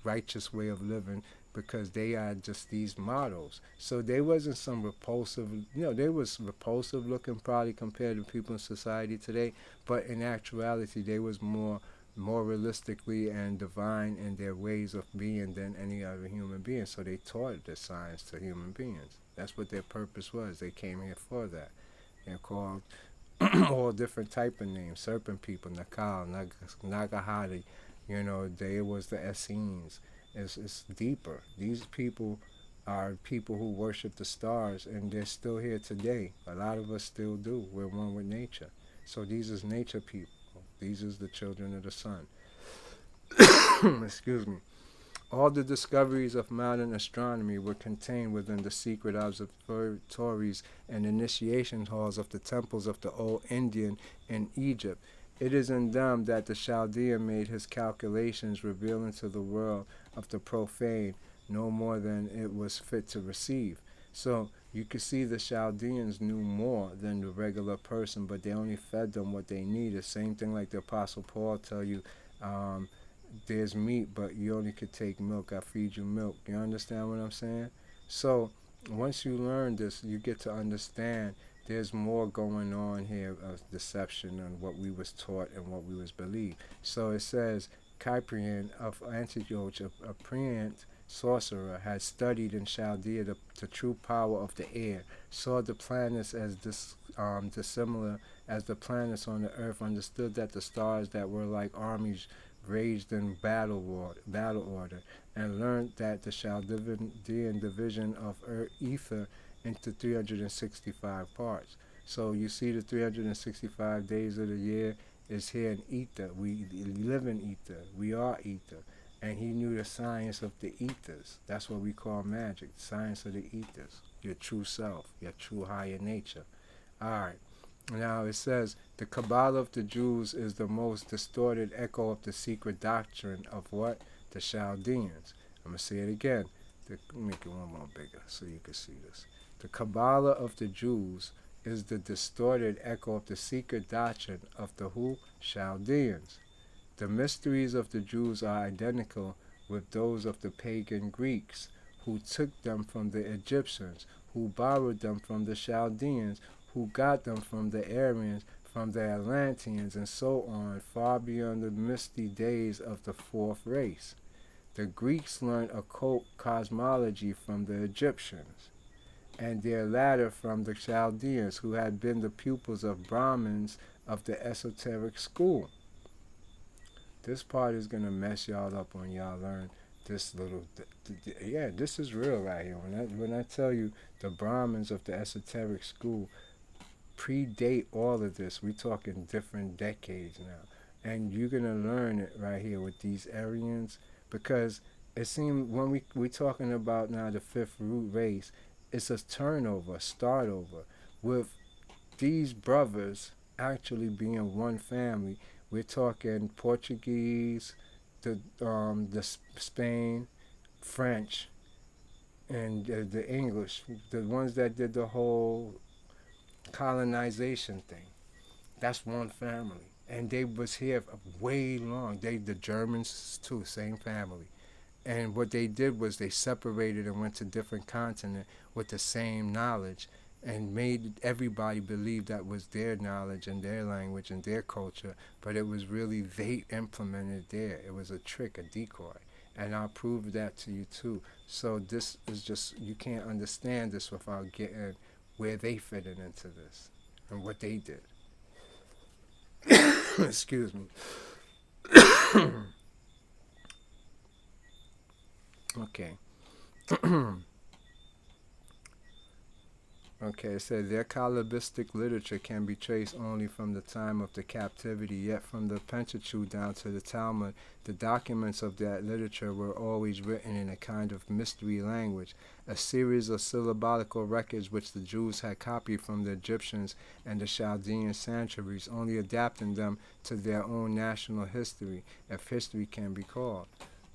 righteous way of living, because they had just these models. So they wasn't some repulsive, they was repulsive looking probably compared to people in society today, but in actuality they was more realistically and divine in their ways of being than any other human being. So they taught the science to human beings. That's what their purpose was. They came here for that. They're called all different type of names. Serpent people, Nakal, Nagahari, they was the Essenes. It's deeper. These people are people who worship the stars, and they're still here today. A lot of us still do. We're one with nature. So these is nature people. These is the children of the sun. Excuse me. All the discoveries of modern astronomy were contained within the secret observatories and initiation halls of the temples of the old Indian in Egypt. It is in them that the Chaldean made his calculations, revealing to the world of the profane no more than it was fit to receive. So you could see the Chaldeans knew more than the regular person, but they only fed them what they needed. Same thing like the Apostle Paul tell you, there's meat, but you only could take milk. I feed you milk. You understand what I'm saying? So once you learn this, you get to understand there's more going on here of deception and what we was taught and what we was believed. So it says, Cyprian of Antioch, a preant sorcerer, had studied in Chaldea the true power of the air, saw the planets as dissimilar as the planets on the earth, understood that the stars that were like armies raged in battle order, and learned that the Chaldean division of ether into 365 parts. So you see the 365 days of the year is here in ether. We live in ether. We are ether. And he knew the science of the ethers. That's what we call magic, the science of the ethers. Your true self, your true higher nature. All right. Now it says, the Kabbalah of the Jews is the most distorted echo of the secret doctrine of what? The Chaldeans. I'm going to say it again. Make it one more bigger so you can see this. The Kabbalah of the Jews is the distorted echo of the secret doctrine of the who? Chaldeans. The mysteries of the Jews are identical with those of the pagan Greeks, who took them from the Egyptians, who borrowed them from the Chaldeans, who got them from the Aryans, from the Atlanteans, and so on, far beyond the misty days of the fourth race. The Greeks learned occult cosmology from the Egyptians, and their latter from the Chaldeans, who had been the pupils of Brahmins of the esoteric school. This part is going to mess y'all up when y'all learn this little... Yeah, this is real right here. When I tell you the Brahmins of the esoteric school predate all of this, we're talking different decades now. And you're going to learn it right here with these Aryans, because it seems when we're talking about now the fifth root race, it's a turnover, a start over, with these brothers actually being one family. We're talking Portuguese, the Spain, French, and the English, the ones that did the whole colonization thing. That's one family, and they was here way long. The Germans too, same family. And what they did was they separated and went to different continents with the same knowledge. and made everybody believe that was their knowledge and their language and their culture, but it was really they implemented there. It was a trick, a decoy. And I'll prove that to you too. So this is just, you can't understand this without getting where they fitted into this and what they did. Excuse me. Okay. Okay, it says their Kabbalistic literature can be traced only from the time of the captivity, yet from the Pentateuch down to the Talmud, the documents of that literature were always written in a kind of mystery language, a series of syllabolical records which the Jews had copied from the Egyptians and the Chaldean sanctuaries, only adapting them to their own national history, if history can be called.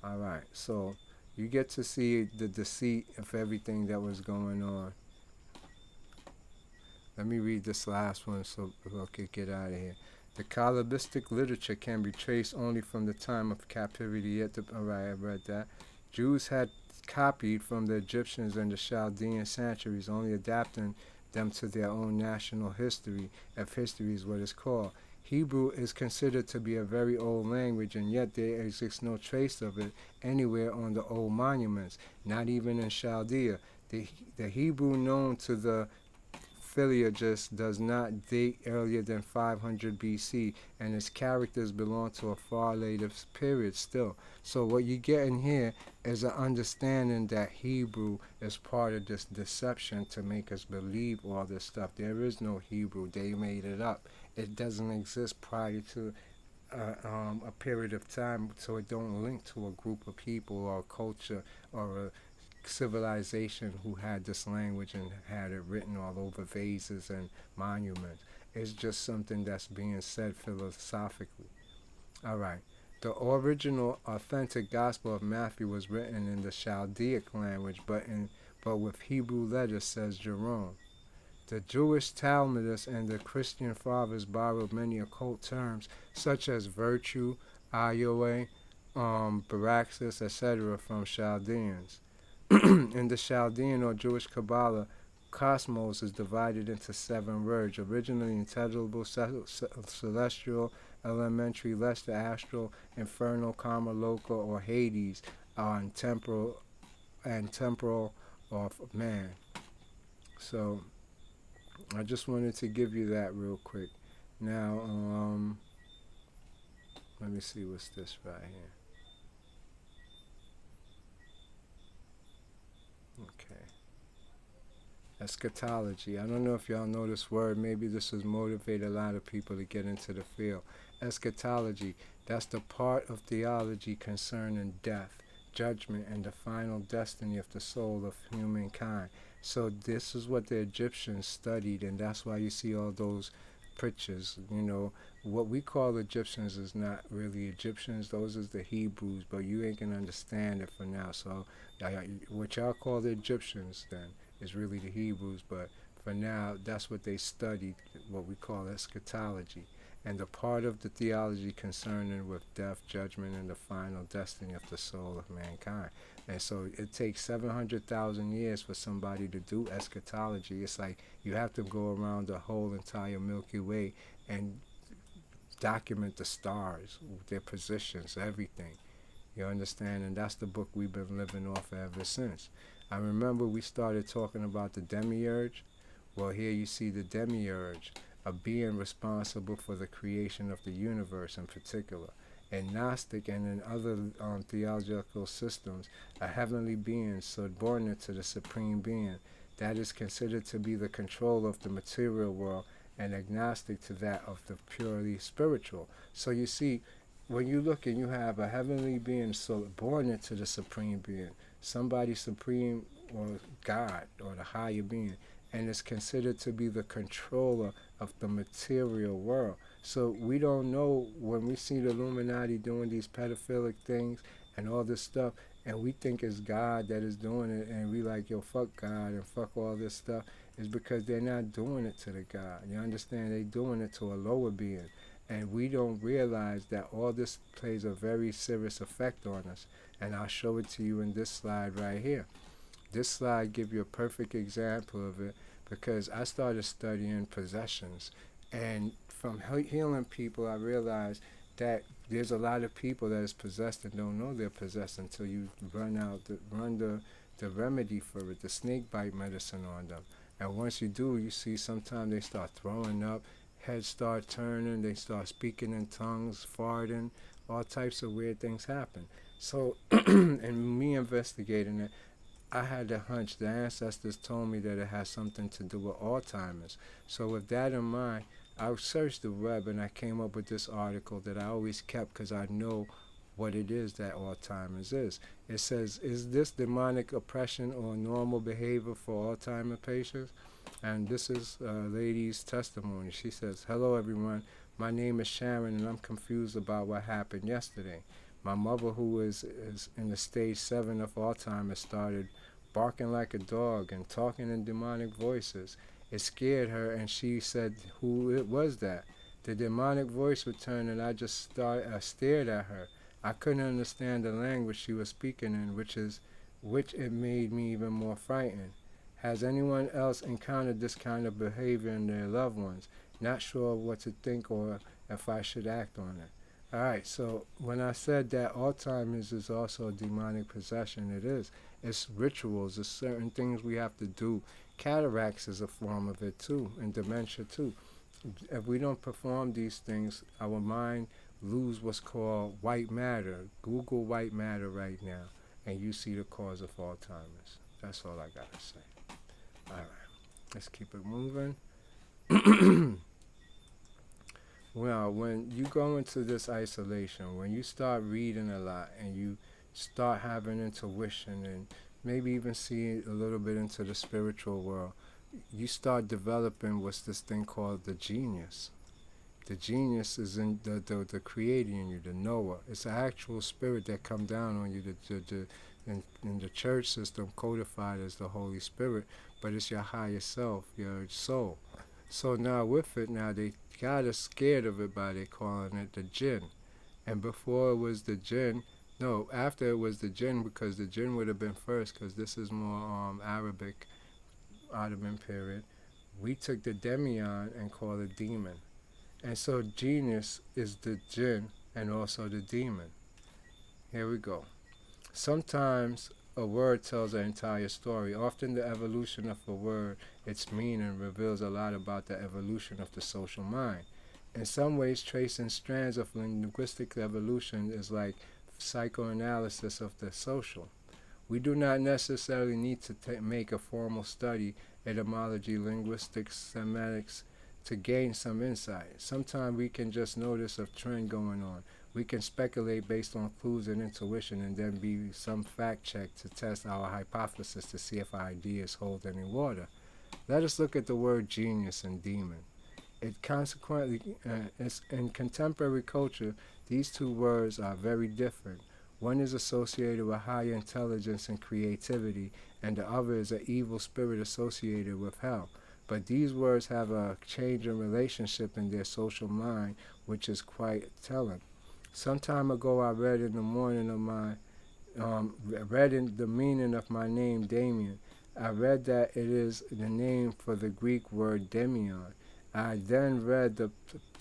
All right, so you get to see the deceit of everything that was going on. Let me read this last one so I can get out of here. The Kabbalistic literature can be traced only from the time of captivity. Yet, alright, I read that. Jews had copied from the Egyptians and the Chaldean sanctuaries, only adapting them to their own national history, if history is what it's called. Hebrew is considered to be a very old language, and yet there exists no trace of it anywhere on the old monuments, not even in Chaldea. The Hebrew known to the Philologists does not date earlier than 500 BC, and its characters belong to a far later period still. So what you get in here is an understanding that Hebrew is part of this deception to make us believe all this stuff. There is no Hebrew. They made it up. It doesn't exist prior to a period of time, so it don't link to a group of people or a culture or a civilization who had this language and had it written all over vases and monuments. It's just something that's being said philosophically. All right. The original authentic Gospel of Matthew was written in the Chaldaic language, but with Hebrew letters, says Jerome. The Jewish Talmudists and the Christian fathers borrowed many occult terms such as virtue, Ioe, Baraxis, etc. from Chaldeans. In the Chaldean or Jewish Kabbalah, cosmos is divided into 7 words, originally intelligible, celestial, elementary, lesser, astral, infernal, karma, local, or Hades, and temporal of man. So I just wanted to give you that real quick. Now, let me see what's this right here. Okay. Eschatology. I don't know if y'all know this word. Maybe this has motivated a lot of people to get into the field. Eschatology. That's the part of theology concerning death, judgment, and the final destiny of the soul of humankind. So this is what the Egyptians studied, and that's why you see all those pictures. You know, what we call Egyptians is not really Egyptians. Those is the Hebrews, but you ain't gonna understand it for now. So what y'all call the Egyptians then is really the Hebrews, but for now that's what they studied, what we call eschatology, and the part of the theology concerning with death, judgment, and the final destiny of the soul of mankind. And so it takes 700,000 years for somebody to do eschatology. It's like you have to go around the whole entire Milky Way and document the stars, their positions, everything. You understand? And that's the book we've been living off ever since. I remember we started talking about the demiurge. Well, here you see the demiurge, a being responsible for the creation of the universe in particular. In Gnostic and in other theological systems, a heavenly being subordinate to the supreme being that is considered to be the control of the material world and agnostic to that of the purely spiritual. So you see, when you look and you have a heavenly being subordinate to the supreme being, somebody supreme or God or the higher being, and is considered to be the controller of the material world. So we don't know, when we see the Illuminati doing these pedophilic things and all this stuff, and we think it's God that is doing it, and we like, yo, fuck God and fuck all this stuff, is because they're not doing it to the God. You understand? They're doing it to a lower being. And we don't realize that all this plays a very serious effect on us. And I'll show it to you in this slide right here. This slide gives you a perfect example of it because I started studying possessions, and from healing people, I realized that there's a lot of people that is possessed and don't know they're possessed until you run the remedy for it, the snake bite medicine on them. And once you do, you see sometimes they start throwing up, heads start turning, they start speaking in tongues, farting, all types of weird things happen. So, and me investigating it, I had the hunch, the ancestors told me that it has something to do with Alzheimer's. So with that in mind, I searched the web and I came up with this article that I always kept because I know what it is that Alzheimer's is. It says, is this demonic oppression or normal behavior for Alzheimer patients? And this is a lady's testimony. She says, hello everyone, my name is Sharon and I'm confused about what happened yesterday. My mother, who is in the stage 7 of Alzheimer's, started barking like a dog and talking in demonic voices. It scared her and she said, who it was that? The demonic voice returned and I just stared at her. I couldn't understand the language she was speaking in, which it made me even more frightened. Has anyone else encountered this kind of behavior in their loved ones? Not sure what to think or if I should act on it. Alright, so when I said that Alzheimer's is also a demonic possession, it is. It's rituals, it's certain things we have to do. Cataracts is a form of it too, and dementia too. If we don't perform these things, our mind lose what's called white matter. Google white matter right now, and you see the cause of Alzheimer's. That's all I gotta say. Alright, let's keep it moving. Well, when you go into this isolation, when you start reading a lot and you start having intuition and maybe even see a little bit into the spiritual world, you start developing what's this thing called the genius. The genius is in the creator in you, the knower. It's an actual spirit that come down on you. In the church system, codified as the Holy Spirit, but it's your higher self, your soul. So now with it, now they got us scared of it by they calling it the jinn. And before it was the jinn, no, after it was the jinn, because the jinn would have been first, because this is more Arabic, Ottoman period. We took the demion and called it demon. And so genius is the jinn and also the demon. Here we go. Sometimes a word tells an entire story. Often the evolution of a word, its meaning, reveals a lot about the evolution of the social mind. In some ways, tracing strands of linguistic evolution is like psychoanalysis of the social. We do not necessarily need to make a formal study, etymology, linguistics, semantics, to gain some insight. Sometimes we can just notice a trend going on. We can speculate based on clues and intuition, and then be some fact check to test our hypothesis to see if our ideas hold any water. Let us look at the word genius and demon. It consequently, in contemporary culture, these two words are very different. One is associated with higher intelligence and creativity, and the other is an evil spirit associated with hell. But these words have a change in relationship in their social mind, which is quite telling. Some time ago, I read in the morning of read in the meaning of my name, Damien. I read that it is the name for the Greek word demion. I then read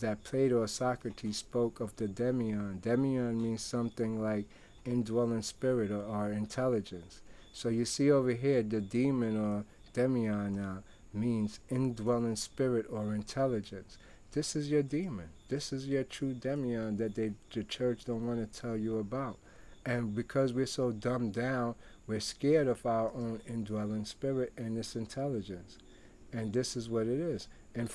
that Plato or Socrates spoke of the demion. Demion means something like indwelling spirit or intelligence. So you see over here, the demon or demion now means indwelling spirit or intelligence. This is your demon. This is your true demion that the church don't want to tell you about. And because we're so dumbed down, we're scared of our own indwelling spirit and its intelligence. And this is what it is. In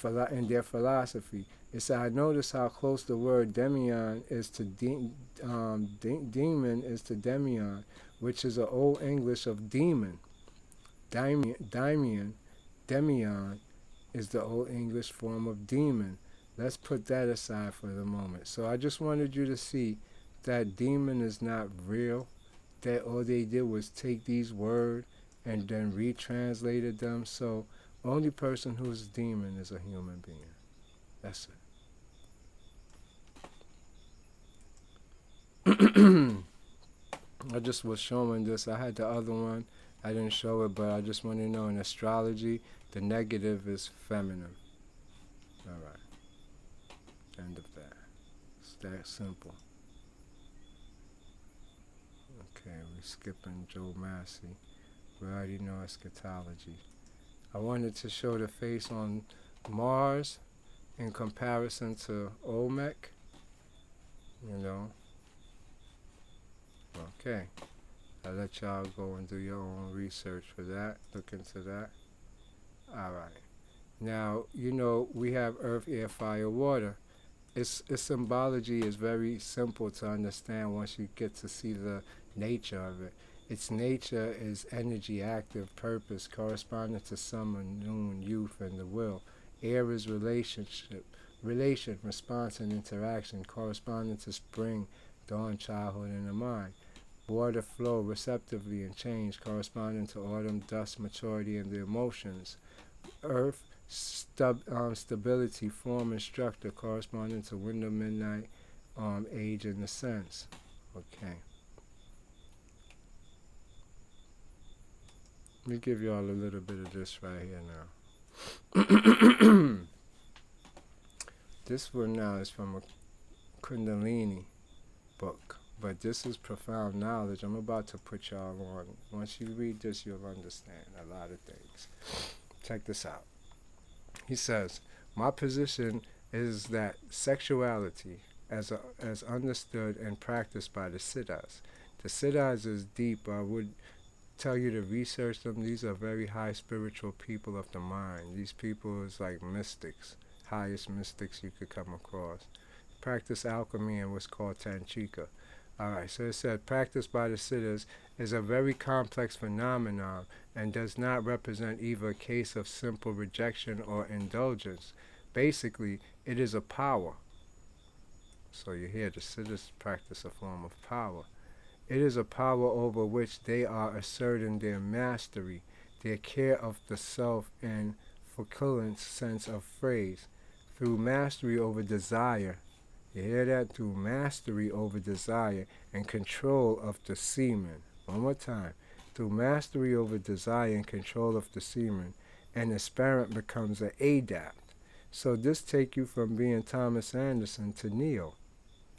their philosophy, it's I notice how close the word demion is to demon is to demion, which is an old English of demon. Demion is the old English form of demon. Let's put that aside for the moment. So I just wanted you to see that demon is not real, that all they did was take these words and then retranslated them. So only person who's demon is a human being. That's it. I just was showing this. I had the other one. I didn't show it, but I just want to know in astrology, the negative is feminine. All right. End of that. It's that simple. Okay, we're skipping Joe Massey. We already know eschatology. I wanted to show the face on Mars in comparison to Olmec. You know. Okay. I'll let y'all go and do your own research for that. Look into that. All right. Now, you know, we have earth, air, fire, water. Its symbology is very simple to understand once you get to see the nature of it. Its nature is energy, active, purpose, corresponding to summer, noon, youth, and the will. Air is relation, response, and interaction, corresponding to spring, dawn, childhood, and the mind. Water, flow, receptively, and change, corresponding to autumn, dust, maturity, and the emotions. Earth, stability, form, and structure, corresponding to winter, midnight, age, and the sense. Okay. Let me give y'all a little bit of this right here now. This one now is from a Kundalini book, but this is profound knowledge. I'm about to put y'all on. Once you read this, you'll understand a lot of things. Check this out. He says, my position is that sexuality, as understood and practiced by the Siddhas. The Siddhas is deep. I would tell you to research them. These are very high spiritual people of the mind. These people is like mystics, highest mystics you could come across. Practice alchemy and what's called tantrika. Alright, so it said practice by the Siddhas is a very complex phenomenon and does not represent either a case of simple rejection or indulgence. Basically, it is a power. So you hear the Siddhas practice a form of power. It is a power over which they are asserting their mastery, their care of the self in Foucault's sense of phrase, through mastery over desire. You hear that? Through mastery over desire and control of the semen. One more time. Through mastery over desire and control of the semen, an aspirant becomes an adept. So this take you from being Thomas Anderson to Neo,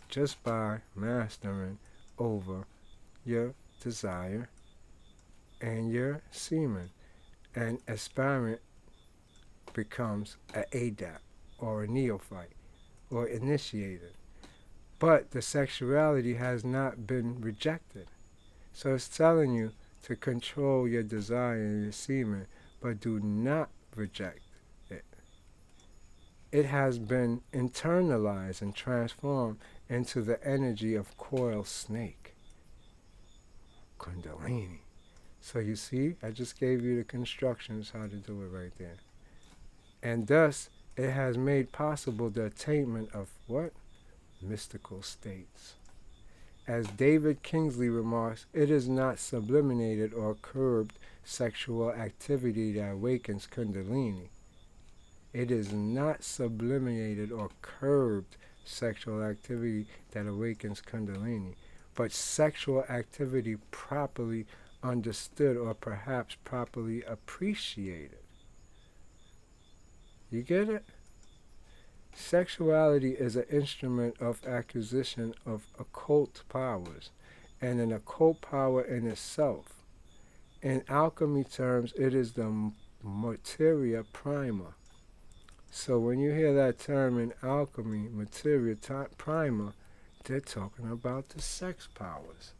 just by mastering over your desire and your semen. An aspirant becomes an adept or a neophyte or initiated. But the sexuality has not been rejected. So it's telling you to control your desire and your semen, but do not reject it. It has been internalized and transformed into the energy of coiled snake. Kundalini. So you see, I just gave you the constructions how to do it right there. And thus, it has made possible the attainment of what? Mystical states. As David Kingsley remarks, it is not sublimated or curbed sexual activity that awakens Kundalini. It is not sublimated or curbed sexual activity that awakens Kundalini, but sexual activity properly understood or perhaps properly appreciated. You get it? Sexuality is an instrument of acquisition of occult powers, and an occult power in itself. In alchemy terms, it is the materia prima. So when you hear that term in alchemy, materia prima, they're talking about the sex powers.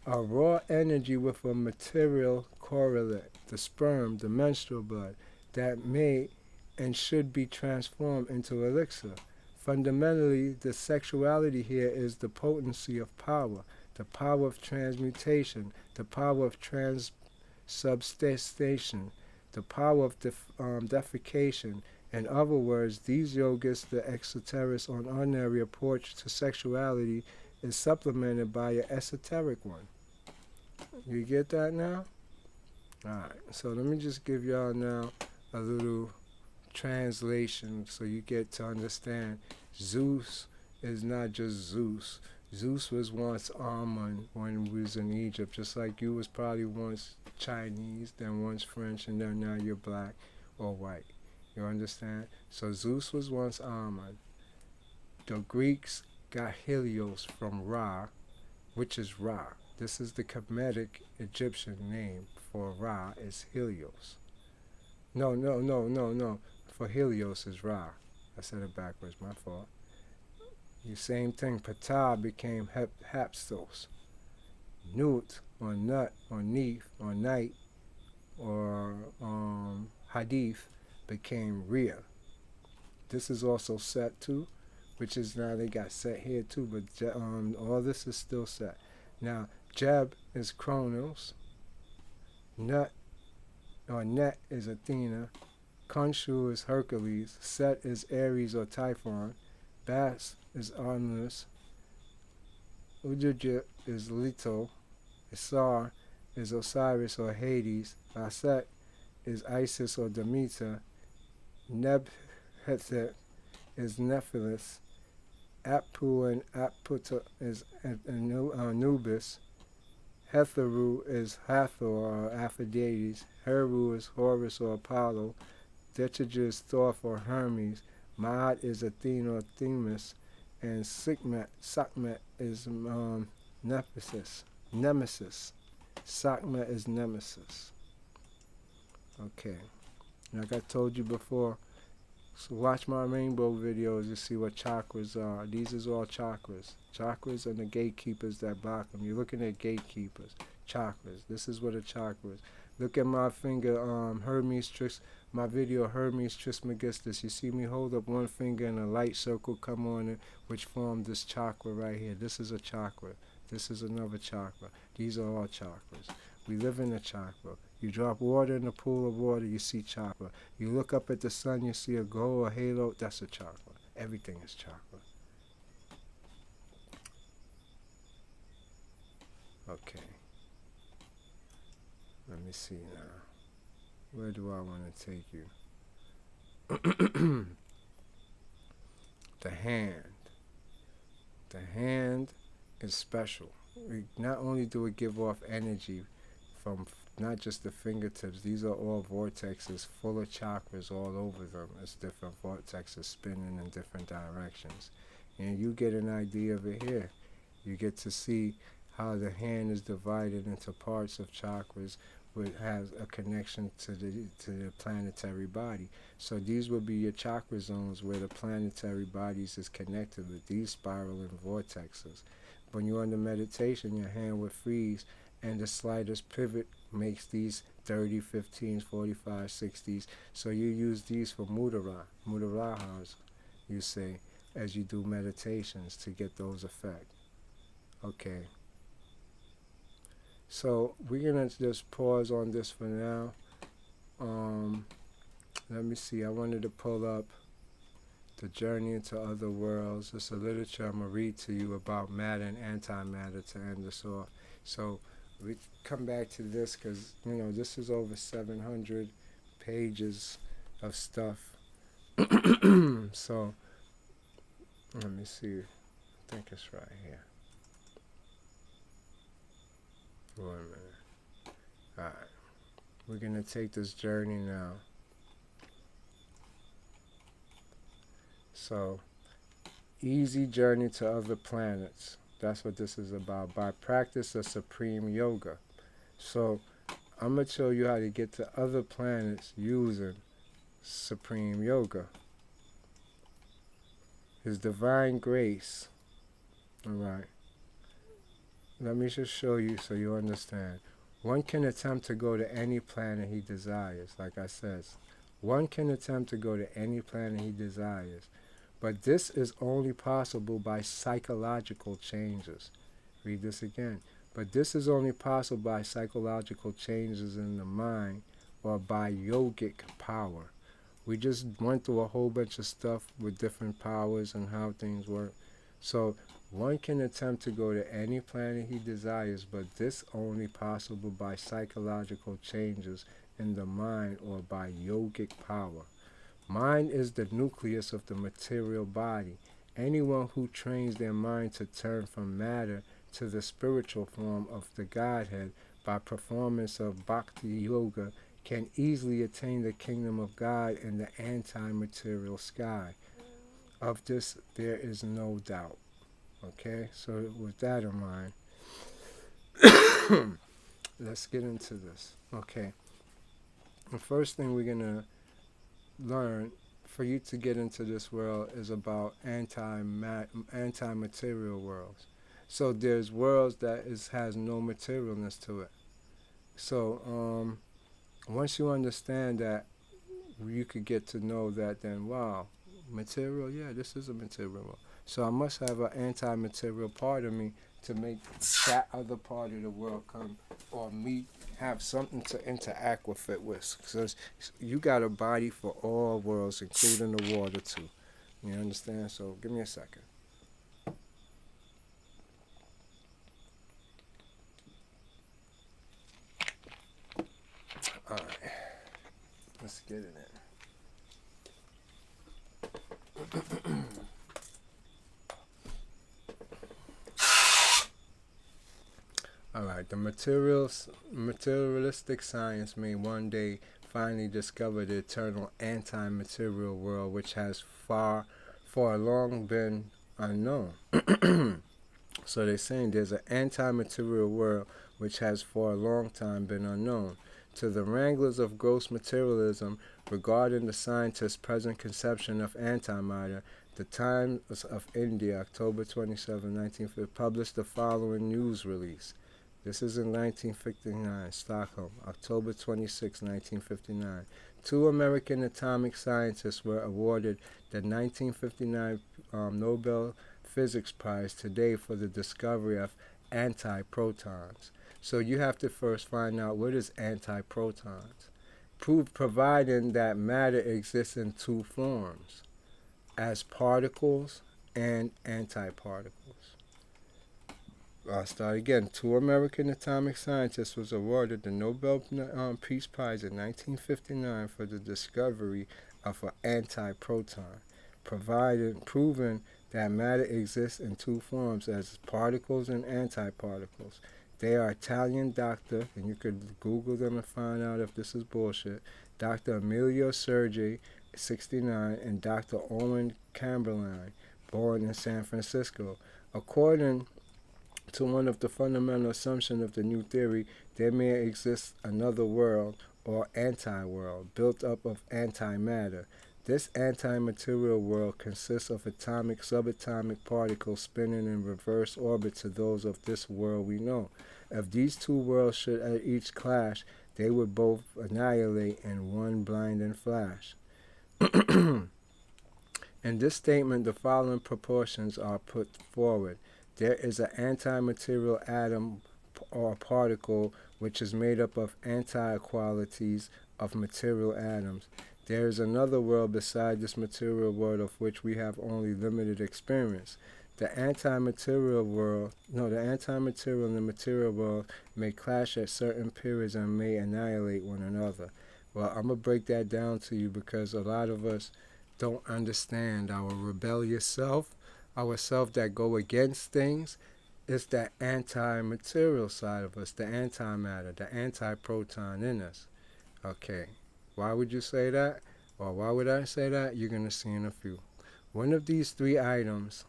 A raw energy with a material correlate, the sperm, the menstrual blood, that may and should be transformed into elixir. Fundamentally, the sexuality here is the potency of power, the power of transmutation, the power of transubstantiation, the power of defecation. In other words, these yogas, the exoterists on ordinary approach to sexuality, is supplemented by an esoteric one. You get that now? Alright, so let me just give y'all now a little translation so you get to understand Zeus is not just Zeus. Zeus was once Amun when we was in Egypt, just like you was probably once Chinese, then once French, and then now you're black or white. You understand? So Zeus was once Amun. The Greeks got Helios from Ra, which is Ra. This is the Kemetic Egyptian name for Ra is Helios. No. For Helios is Ra. I said it backwards, my fault. The same thing, Ptah became Hapstos. Nut or Nut or Neith or Night or Hadith became Rhea. This is also Set too, which is now they got Set here too, but all this is still Set. Now Jeb is Kronos. Nut or Net is Athena. Khonshu is Hercules. Set is Ares or Typhon. Bas is Artemis. Udujit is Leto. Isar is Osiris or Hades. Baset is Isis or Demeter. Nebhethet is Nephilis. Appu and Apputa is Anubis. Hetheru is Hathor or Aphrodite. Heru is Horus or Apollo. Dechaja is Thoth or Hermes. Maat is Athena or Themis. And Sakmet is Nemesis. Sakmet is Nemesis. Okay. Like I told you before, so watch my rainbow videos to see what chakras are. These is all chakras. Chakras are the gatekeepers that block them. You're looking at gatekeepers. Chakras. This is what a chakra is. Look at my finger, Hermes Tris, my video Hermes Trismegistus. You see me hold up one finger and a light circle come on it, which formed this chakra right here. This is a chakra. This is another chakra. These are all chakras. We live in a chakra. You drop water in a pool of water, you see chakra. You look up at the sun, you see a glow or halo, that's a chakra. Everything is chakra. Okay. Let me see now. Where do I want to take you? The hand. The hand is special. Not only do it give off energy from not just the fingertips, these are all vortexes full of chakras all over them. It's different vortexes spinning in different directions. And you get an idea of it here. You get to see how the hand is divided into parts of chakras, which has a connection to the planetary body. So these would be your chakra zones where the planetary bodies is connected with these spiraling vortexes. When you're under meditation, your hand would freeze, and the slightest pivot makes these 30, 15s, 45, 60s. So you use these for mudarahas, you say, as you do meditations to get those effects. Okay. So we're going to just pause on this for now. Let me see. I wanted to pull up The Journey into Other Worlds. It's a literature I'm going to read to you about matter and antimatter to end us off. So we come back to this because, you know, this is over 700 pages of stuff. So let me see. I think it's right here. 1 minute. Alright. We're going to take this journey now. So, easy journey to other planets. That's what this is about. By practice of supreme yoga. So, I'm going to show you how to get to other planets using supreme yoga. His divine grace. Alright. Let me just show you so you understand. One can attempt to go to any planet he desires, like I said. One can attempt to go to any planet he desires. But this is only possible by psychological changes. Read this again. But this is only possible by psychological changes in the mind or by yogic power. We just went through a whole bunch of stuff with different powers and how things work. So one can attempt to go to any planet he desires, but this only possible by psychological changes in the mind or by yogic power. Mind is the nucleus of the material body. Anyone who trains their mind to turn from matter to the spiritual form of the Godhead by performance of bhakti yoga, can easily attain the kingdom of God in the anti-material sky. Of this, there is no doubt. Okay, so with that in mind, let's get into this. Okay, the first thing we're going to learn for you to get into this world is about anti-material worlds. So there's worlds that has no materialness to it. So once you understand that, you could get to know that, then wow, material, yeah, this is a material world. So I must have an anti-material part of me to make that other part of the world come, or me have something to interact with it with. Because you got a body for all worlds, including the water too. You understand? So give me a second. All right, let's get it in. All right, the materialistic science may one day finally discover the eternal anti-material world, which has for long been unknown. So they're saying there's an anti-material world which has for a long time been unknown. To the wranglers of gross materialism regarding the scientists' present conception of antimatter, the Times of India, October 27, 1950, published the following news release. This is in 1959, Stockholm, October 26, 1959. 2 American atomic scientists were awarded the 1959 Nobel Physics Prize today for the discovery of antiprotons. So you have to first find out what is antiprotons. Providing that matter exists in 2 forms, as particles and antiparticles. I'll start again. 2 American atomic scientists was awarded the Nobel Peace Prize in 1959 for the discovery of an antiproton, proving that matter exists in 2 forms, as particles and antiparticles. They are Italian doctor, and you could Google them and find out if this is bullshit, Dr. Emilio Sergi, 69, and Dr. Owen Chamberlain, born in San Francisco. According to one of the fundamental assumptions of the new theory, there may exist another world, or anti-world, built up of antimatter. This anti-material world consists of atomic, subatomic particles spinning in reverse orbit to those of this world we know. If these 2 worlds should at each clash, they would both annihilate in one blinding flash. In this statement, the following proportions are put forward. There is an anti-material atom or particle which is made up of anti-qualities of material atoms. There is another world beside this material world of which we have only limited experience. The anti-material and the material world may clash at certain periods and may annihilate one another. Well, I'm going to break that down to you because a lot of us don't understand our rebellious self, our self that go against things. It's that anti-material side of us, the antimatter, the anti-proton in us. Okay, why would you say that? Or why would I say that? You're going to see in a few. One of these 3 items,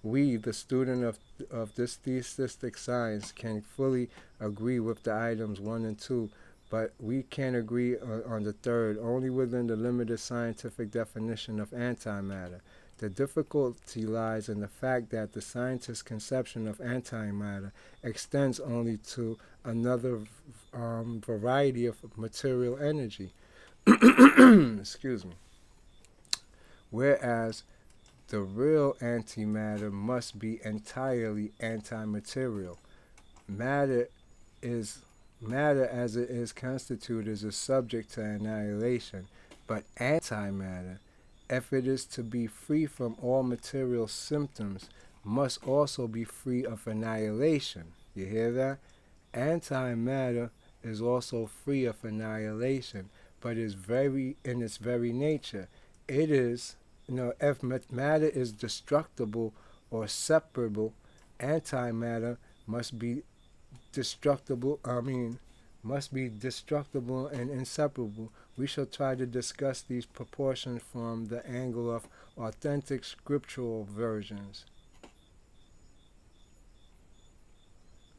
we, the student of this theistic science, can fully agree with the items 1 and 2, but we can't agree on the third, only within the limited scientific definition of antimatter. The difficulty lies in the fact that the scientist's conception of antimatter extends only to another variety of material energy. Excuse me. Whereas the real antimatter must be entirely antimaterial. Matter as it is constituted is subject to annihilation, but antimatter, if it is to be free from all material symptoms, must also be free of annihilation. You hear that? Antimatter is also free of annihilation, but is in its very nature. It is, if matter is destructible or separable, antimatter must be destructible, must be destructible and inseparable. We shall try to discuss these proportions from the angle of authentic scriptural versions.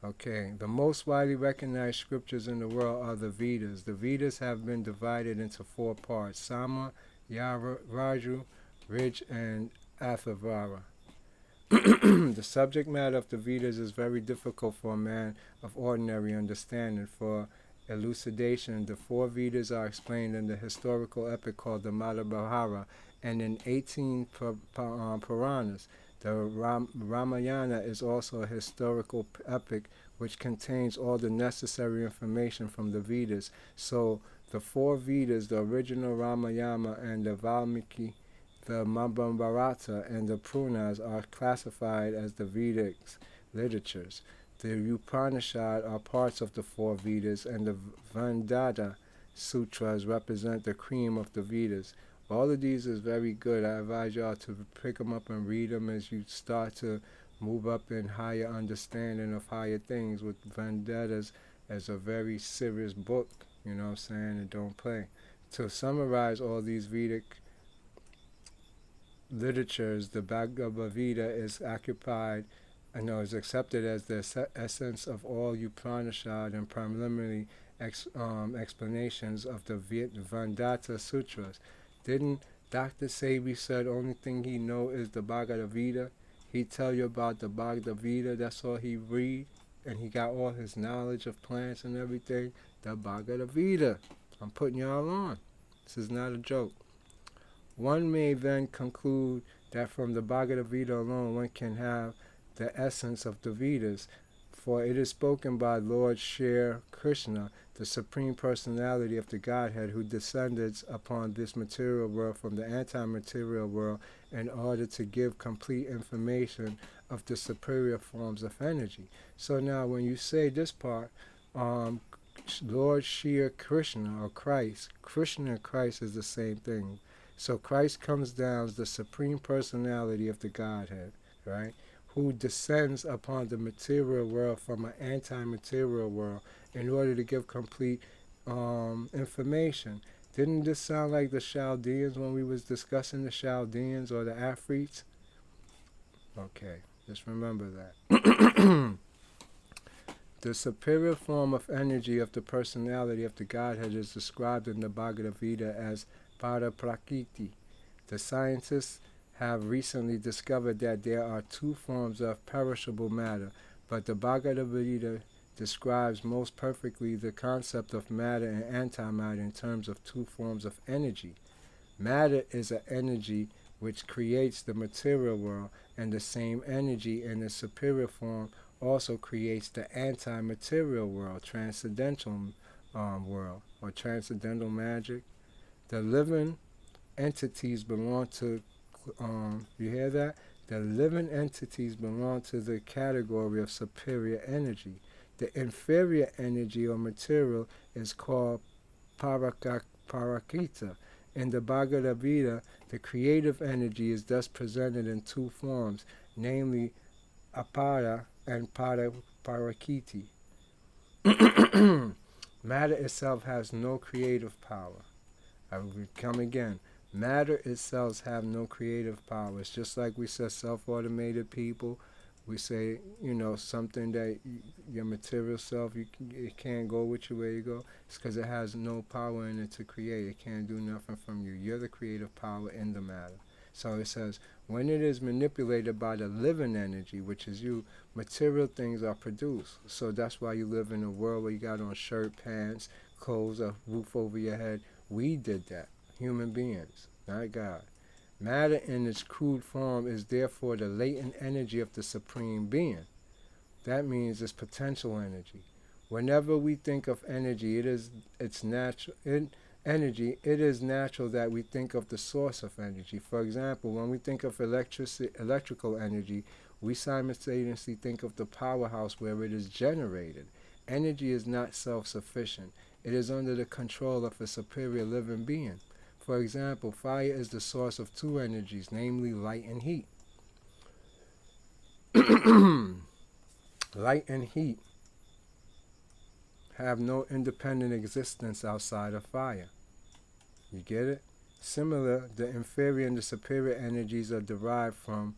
Okay, the most widely recognized scriptures in the world are the Vedas. The Vedas have been divided into 4 parts: Sama, Raju, Rig, and Atharvara. The subject matter of the Vedas is very difficult for a man of ordinary understanding. For elucidation, the 4 Vedas are explained in the historical epic called the Mahabharata and in 18 Puranas. The Ramayana is also a historical epic which contains all the necessary information from the Vedas. So the 4 Vedas, the original Ramayana and the Valmiki, the Mahabharata and the Puranas, are classified as the Vedic literatures. The Upanishad are parts of the 4 Vedas, and the Vedanta Sutras represent the cream of the Vedas. All of these is very good. I advise y'all to pick them up and read them as you start to move up in higher understanding of higher things. With Vendettas as a very serious book, you know what I'm saying, and don't play. To summarize all these Vedic literatures, the Bhagavad Gita is is accepted as the essence of all Upanishad and preliminary explanations of the Vedanta Sutras. Didn't Dr. Sebi said only thing he know is the Bhagavad Gita? He tell you about the Bhagavad Gita, that's all he read, and he got all his knowledge of plants and everything. The Bhagavad Gita. I'm putting y'all on. This is not a joke. One may then conclude that from the Bhagavad Gita alone one can have the essence of the Vedas, for it is spoken by Lord Shri Krishna, the Supreme Personality of the Godhead, who descended upon this material world from the anti-material world in order to give complete information of the superior forms of energy. So now when you say this part, Lord Shri Krishna, or Christ, Krishna and Christ is the same thing. So Christ comes down as the Supreme Personality of the Godhead, right? Who descends upon the material world from an anti-material world in order to give complete information. Didn't this sound like the Chaldeans when we was discussing the Chaldeans or the Afrites? Okay, just remember that. The superior form of energy of the personality of the Godhead is described in the Bhagavad Gita as Paraprakriti. The scientists have recently discovered that there are 2 forms of perishable matter, but the Bhagavad Gita describes most perfectly the concept of matter and antimatter in terms of 2 forms of energy. Matter is an energy which creates the material world, and the same energy in the superior form also creates the anti-material world, transcendental world, or transcendental magic. The living entities belong to, you hear that? The living entities belong to the category of superior energy. The inferior energy or material is called Parakita. In the Bhagavad Gita, the creative energy is thus presented in 2 forms, namely Apara and Parakiti. Matter itself has no creative power. I will come again. Matter itself have no creative power. It's just like we said, self-automated people. We say, something that your material self, it can't go with you where you go. It's because it has no power in it to create. It can't do nothing from you. You're the creative power in the matter. So it says, when it is manipulated by the living energy, which is you, material things are produced. So that's why you live in a world where you got on shirt, pants, clothes, a roof over your head. We did that. Human beings, not God. Matter in its crude form is therefore the latent energy of the Supreme Being. That means it's potential energy. Whenever we think of energy, it is natural that we think of the source of energy. For example, when we think of electrical energy, we simultaneously think of the powerhouse where it is generated. Energy is not self-sufficient. It is under the control of a superior living being. For example, fire is the source of 2 energies, namely light and heat. Light and heat have no independent existence outside of fire. You get it? Similar, the inferior and the superior energies are derived from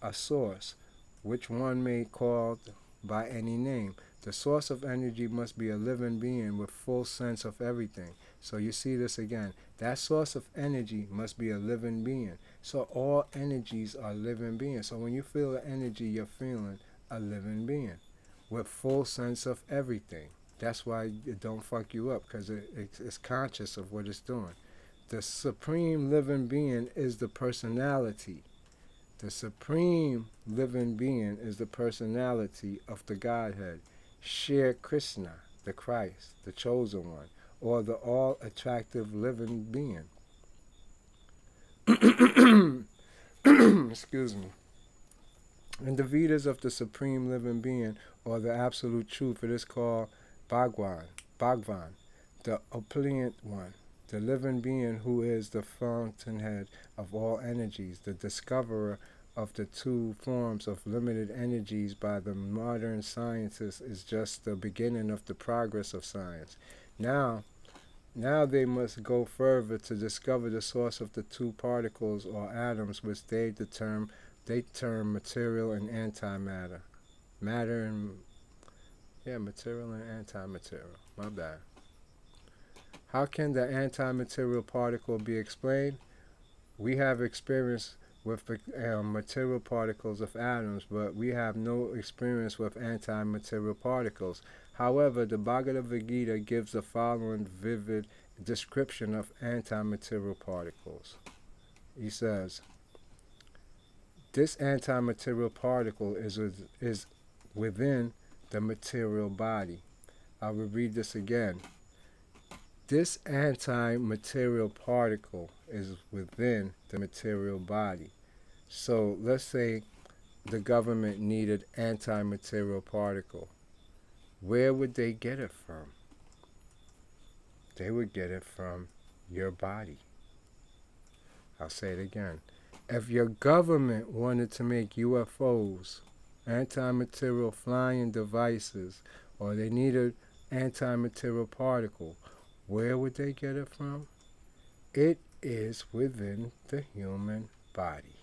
a source, which one may call by any name. The source of energy must be a living being with full sense of everything. So you see this again. That source of energy must be a living being. So all energies are living beings. So when you feel the energy, you're feeling a living being with full sense of everything. That's why it don't fuck you up, because it's conscious of what it's doing. The supreme living being is the personality. The supreme living being is the personality of the Godhead. Shri Krishna, the Christ, the chosen one, or the all-attractive living being. Excuse me. In the Vedas of the supreme living being, or the absolute truth, it is called Bhagwan, the opulent one, the living being who is the fountainhead of all energies, the discoverer of the two forms of limited energies by the modern scientists is just the beginning of the progress of science. Now they must go further to discover the source of the two particles or atoms, which they term material and antimatter. Material and antimaterial. My bad. How can the antimaterial particle be explained? We have experience with the material particles of atoms, but we have no experience with antimaterial particles. However, the Bhagavad Gita gives the following vivid description of antimaterial particles. He says, this antimaterial particle is within the material body. I will read this again. This antimaterial particle is within the material body. So let's say the government needed antimaterial particle. Where would they get it from? They would get it from your body. I'll say it again. If your government wanted to make UFOs, antimaterial flying devices, or they needed antimaterial particle, where would they get it from? It is within the human body.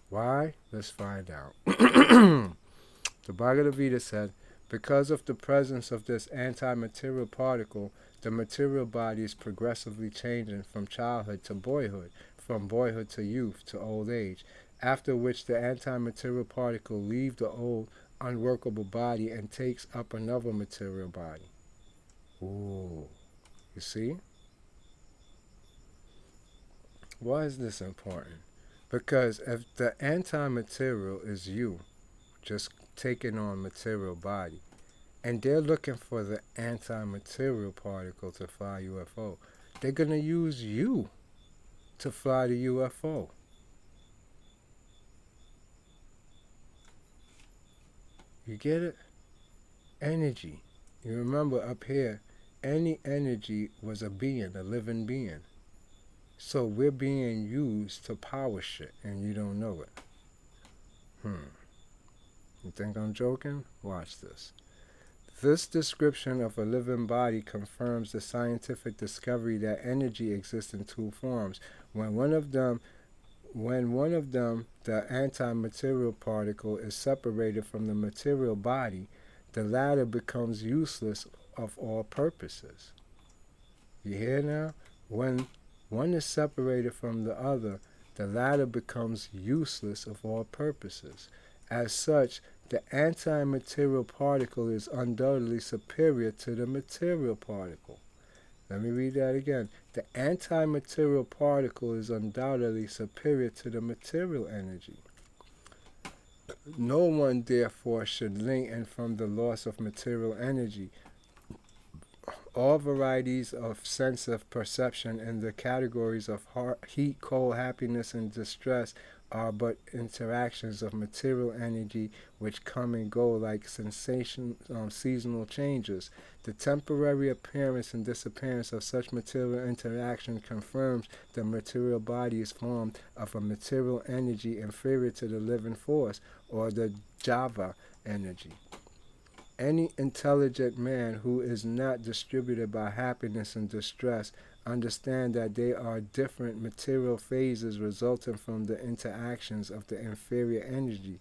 Why? Let's find out. The Bhagavad Gita said, because of the presence of this antimaterial particle, the material body is progressively changing from childhood to boyhood, from boyhood to youth to old age, after which the antimaterial particle leaves the old unworkable body and takes up another material body. Ooh, you see? Why is this important? Because if the antimaterial is you, just taking on material body, and they're looking for the antimaterial particle to fly UFO, they're going to use you to fly the UFO. You get it? Energy. You remember up here, any energy was a being, a living being. So we're being used to power shit, and you don't know it. You think I'm joking? Watch this. This description of a living body confirms the scientific discovery that energy exists in two forms. When one of them, the antimaterial particle, is separated from the material body, the latter becomes useless of all purposes. You hear now? When one is separated from the other, the latter becomes useless of all purposes. As such, the antimaterial particle is undoubtedly superior to the material particle. Let me read that again. The antimaterial particle is undoubtedly superior to the material energy. No one, therefore, should lengthen from the loss of material energy. All varieties of sense of perception in the categories of heat, cold, happiness, and distress are but interactions of material energy which come and go like seasonal changes. The temporary appearance and disappearance of such material interaction confirms the material body is formed of a material energy inferior to the living force, or the Java energy. Any intelligent man who is not distributed by happiness and distress understand that they are different material phases resulting from the interactions of the inferior energy.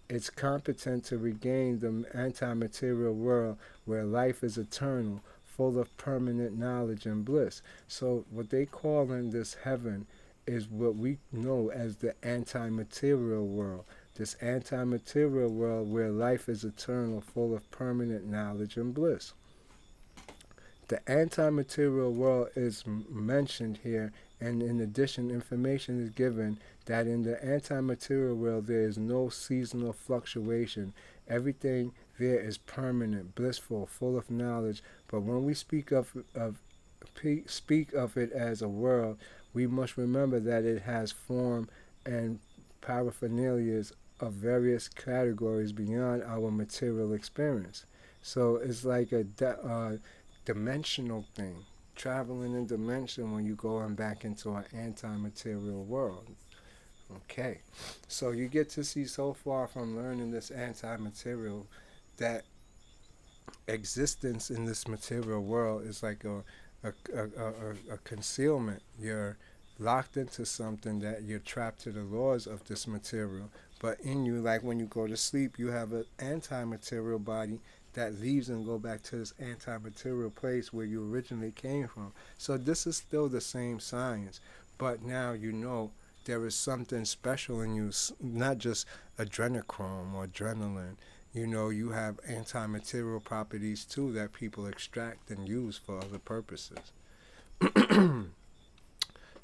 It's competent to regain the anti-material world where life is eternal, full of permanent knowledge and bliss. So what they call in this heaven is what we know as the anti-material world. This anti-material world where life is eternal, full of permanent knowledge and bliss. The anti-material world is mentioned here, and in addition, information is given that in the anti-material world there is no seasonal fluctuation. Everything there is permanent, blissful, full of knowledge. But when we speak of it as a world, we must remember that it has form and paraphernalias of various categories beyond our material experience. So it's like a dimensional thing, traveling in dimension when you going back into an anti-material world. Okay, so you get to see so far from learning this anti-material that existence in this material world is like a concealment. You're locked into something, that you're trapped to the laws of this material. But in you, like when you go to sleep, you have an anti-material body that leaves and go back to this anti-material place where you originally came from. So this is still the same science, but now you know there is something special in you, not just adrenochrome or adrenaline. You know, you have anti-material properties too that people extract and use for other purposes.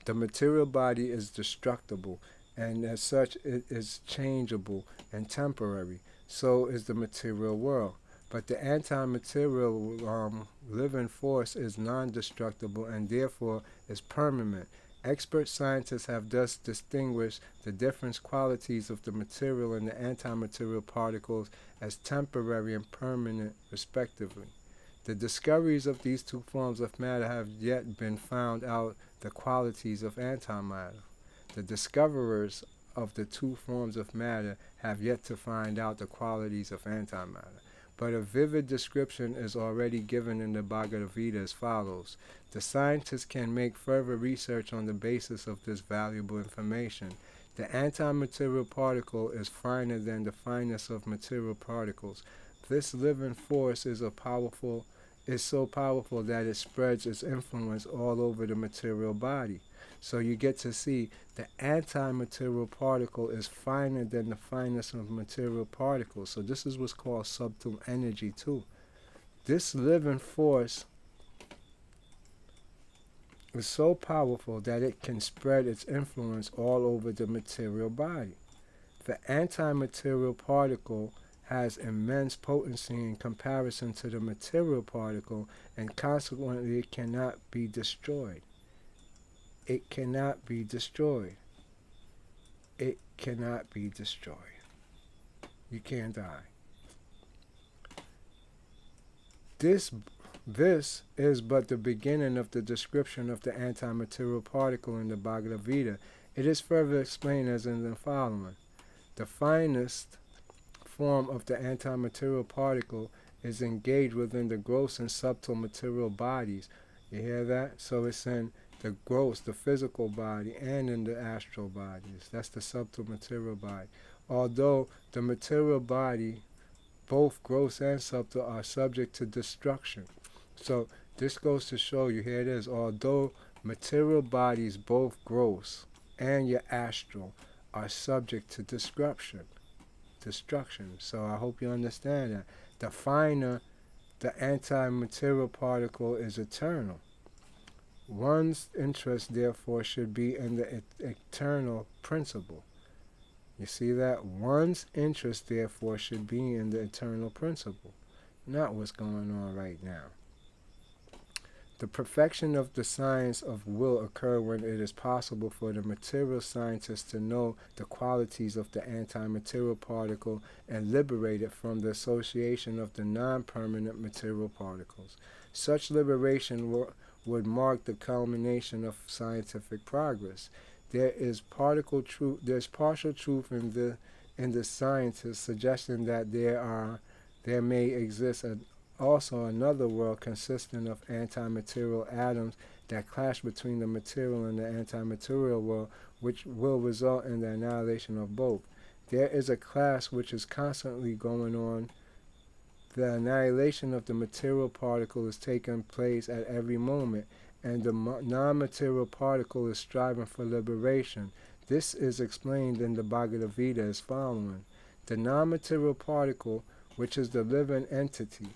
The material body is destructible, and as such it is changeable and temporary. So is the material world. But the anti-material living force is non-destructible and therefore is permanent. Expert scientists have thus distinguished the different qualities of the material and the anti-material particles as temporary and permanent, respectively. The discoveries of these two forms of matter have yet been found out the qualities of antimatter. The discoverers of the two forms of matter have yet to find out the qualities of antimatter. But a vivid description is already given in the Bhagavad Gita as follows. The scientists can make further research on the basis of this valuable information. The antimaterial particle is finer than the finest of material particles. This living force is so powerful that it spreads its influence all over the material body. So you get to see the anti-material particle is finer than the finest of material particles. So this is what's called subtle energy too. This living force is so powerful that it can spread its influence all over the material body. The anti-material particle has immense potency in comparison to the material particle, and consequently it cannot be destroyed. It cannot be destroyed. It cannot be destroyed. You can't die. This is but the beginning of the description of the antimaterial particle in the Bhagavad Gita. It is further explained as in the following. The finest form of the antimaterial particle is engaged within the gross and subtle material bodies. You hear that? So it's in the gross, the physical body, and in the astral bodies. That's the subtle material body. Although the material body, both gross and subtle, are subject to destruction. So this goes to show you, here it is, although material bodies, both gross and your astral, are subject to destruction. So I hope you understand that. The finer the anti-material particle is eternal. One's interest, therefore, should be in the eternal principle. You see that? One's interest, therefore, should be in the eternal principle, not what's going on right now. The perfection of the science of will occur when it is possible for the material scientist to know the qualities of the anti-material particle and liberate it from the association of the non-permanent material particles. Such liberation would mark the culmination of scientific progress. There's partial truth in the scientists suggesting that there are there may exist also another world consisting of antimaterial atoms that clash between the material and the antimaterial world, which will result in the annihilation of both. There is a clash which is constantly going on. The annihilation of the material particle is taking place at every moment, and the non-material particle is striving for liberation. This is explained in the Bhagavad Gita as following. The non-material particle, which is the living entity.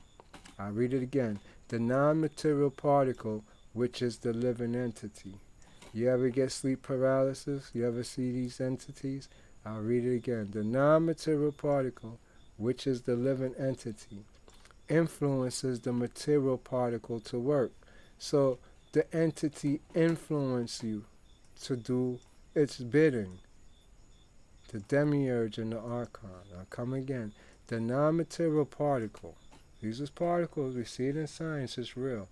I'll read it again. The non-material particle, which is the living entity. You ever get sleep paralysis? You ever see these entities? I'll read it again. The non-material particle, which is the living entity, influences the material particle to work. So the entity influences you to do its bidding. The demiurge and the archon. I'll come again. The non-material particle. These are particles. We see it in science. It's real.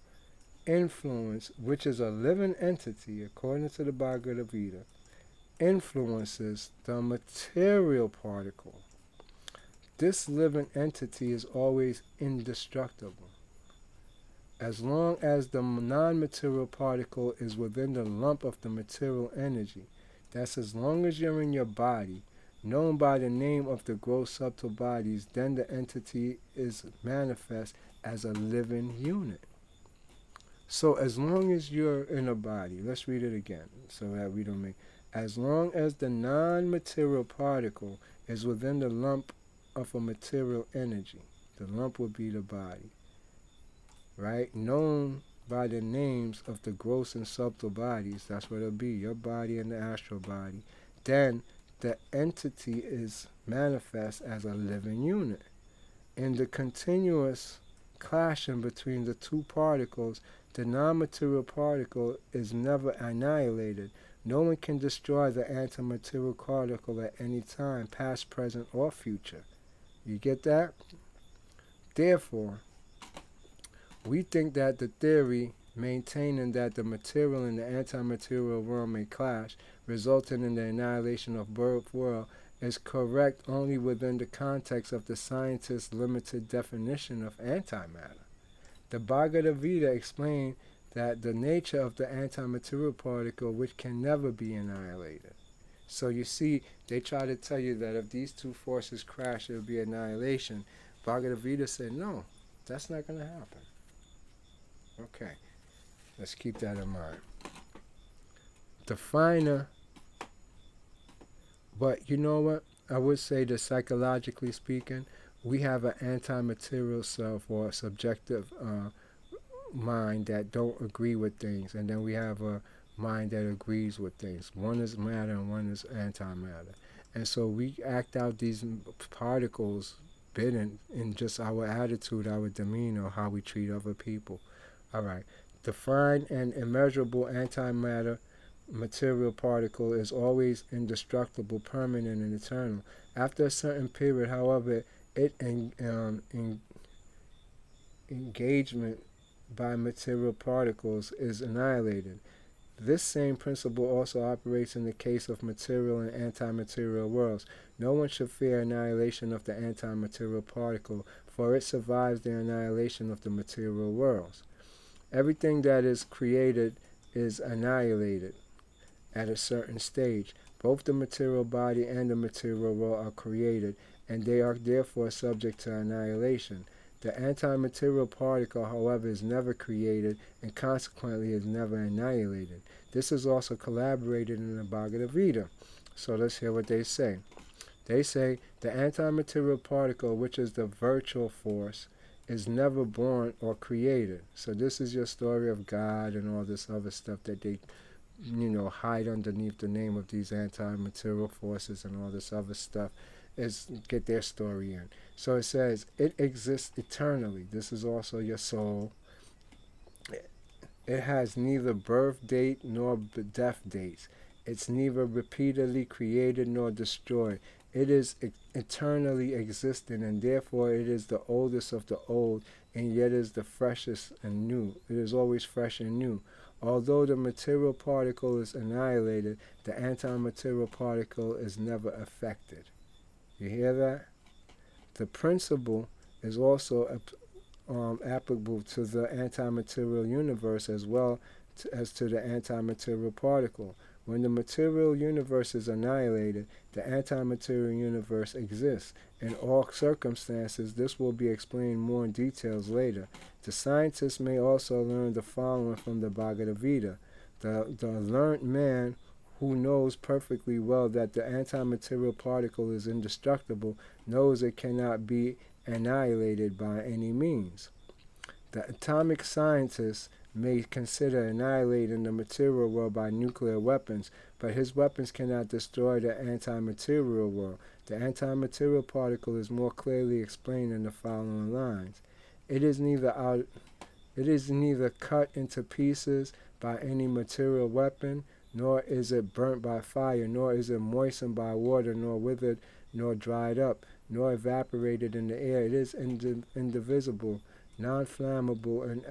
Influence, which is a living entity, according to the Bhagavad Gita, influences the material particle. This living entity is always indestructible. As long as the non-material particle is within the lump of the material energy, that's as long as you're in your body, known by the name of the gross subtle bodies, then the entity is manifest as a living unit. So as long as you're in a body, let's read it again so that we don't make, as long as the non-material particle is within the lump of a material energy, the lump would be the body, right? Known by the names of the gross and subtle bodies, that's what it'll be, your body and the astral body, then the entity is manifest as a living unit. In the continuous clashing between the two particles, the non-material particle is never annihilated. No one can destroy the antimaterial particle at any time, past, present, or future. You get that? Therefore, we think that the theory maintaining that the material and the antimaterial world may clash, resulting in the annihilation of both worlds, is correct only within the context of the scientist's limited definition of antimatter. The Bhagavad Gita explained that the nature of the antimaterial particle which can never be annihilated. So you see, they try to tell you that if these two forces crash, it will be annihilation. Bhagavad Gita said, no, that's not going to happen. Okay, let's keep that in mind. The finer, but you know what? I would say that psychologically speaking, we have an anti-material self or a subjective mind that don't agree with things, and then we have a mind that agrees with things. One is matter and one is antimatter. And so we act out these particles bidding in just our attitude, our demeanor, how we treat other people. All right. The fine and immeasurable antimatter material particle is always indestructible, permanent, and eternal. After a certain period, however, engagement by material particles is annihilated. This same principle also operates in the case of material and antimaterial worlds. No one should fear annihilation of the antimaterial particle, for it survives the annihilation of the material worlds. Everything that is created is annihilated at a certain stage. Both the material body and the material world are created, and they are therefore subject to annihilation. The antimaterial particle, however, is never created and consequently is never annihilated. This is also collaborated in the Bhagavad Gita. So let's hear what they say. They say the antimaterial particle, which is the virtual force, is never born or created. So this is your story of God and all this other stuff that they hide underneath the name of these anti-material forces and all this other stuff, is get their story in. So it says, it exists eternally. This is also your soul. It has neither birth date nor death dates. It's neither repeatedly created nor destroyed. It is eternally existing, and therefore it is the oldest of the old, and yet is the freshest and new. It is always fresh and new. Although the material particle is annihilated, the antimaterial particle is never affected. You hear that? The principle is also applicable to the antimaterial universe as well as to the antimaterial particle. When the material universe is annihilated, the antimaterial universe exists. In all circumstances, this will be explained more in details later. The scientists may also learn the following from the Bhagavad Gita. The learned man who knows perfectly well that the antimaterial particle is indestructible knows it cannot be annihilated by any means. The atomic scientist may consider annihilating the material world by nuclear weapons, but his weapons cannot destroy the antimaterial world. The antimaterial particle is more clearly explained in the following lines. It is neither cut into pieces by any material weapon, nor is it burnt by fire, nor is it moistened by water, nor withered, nor dried up, nor evaporated in the air. It is indivisible, non-flammable, and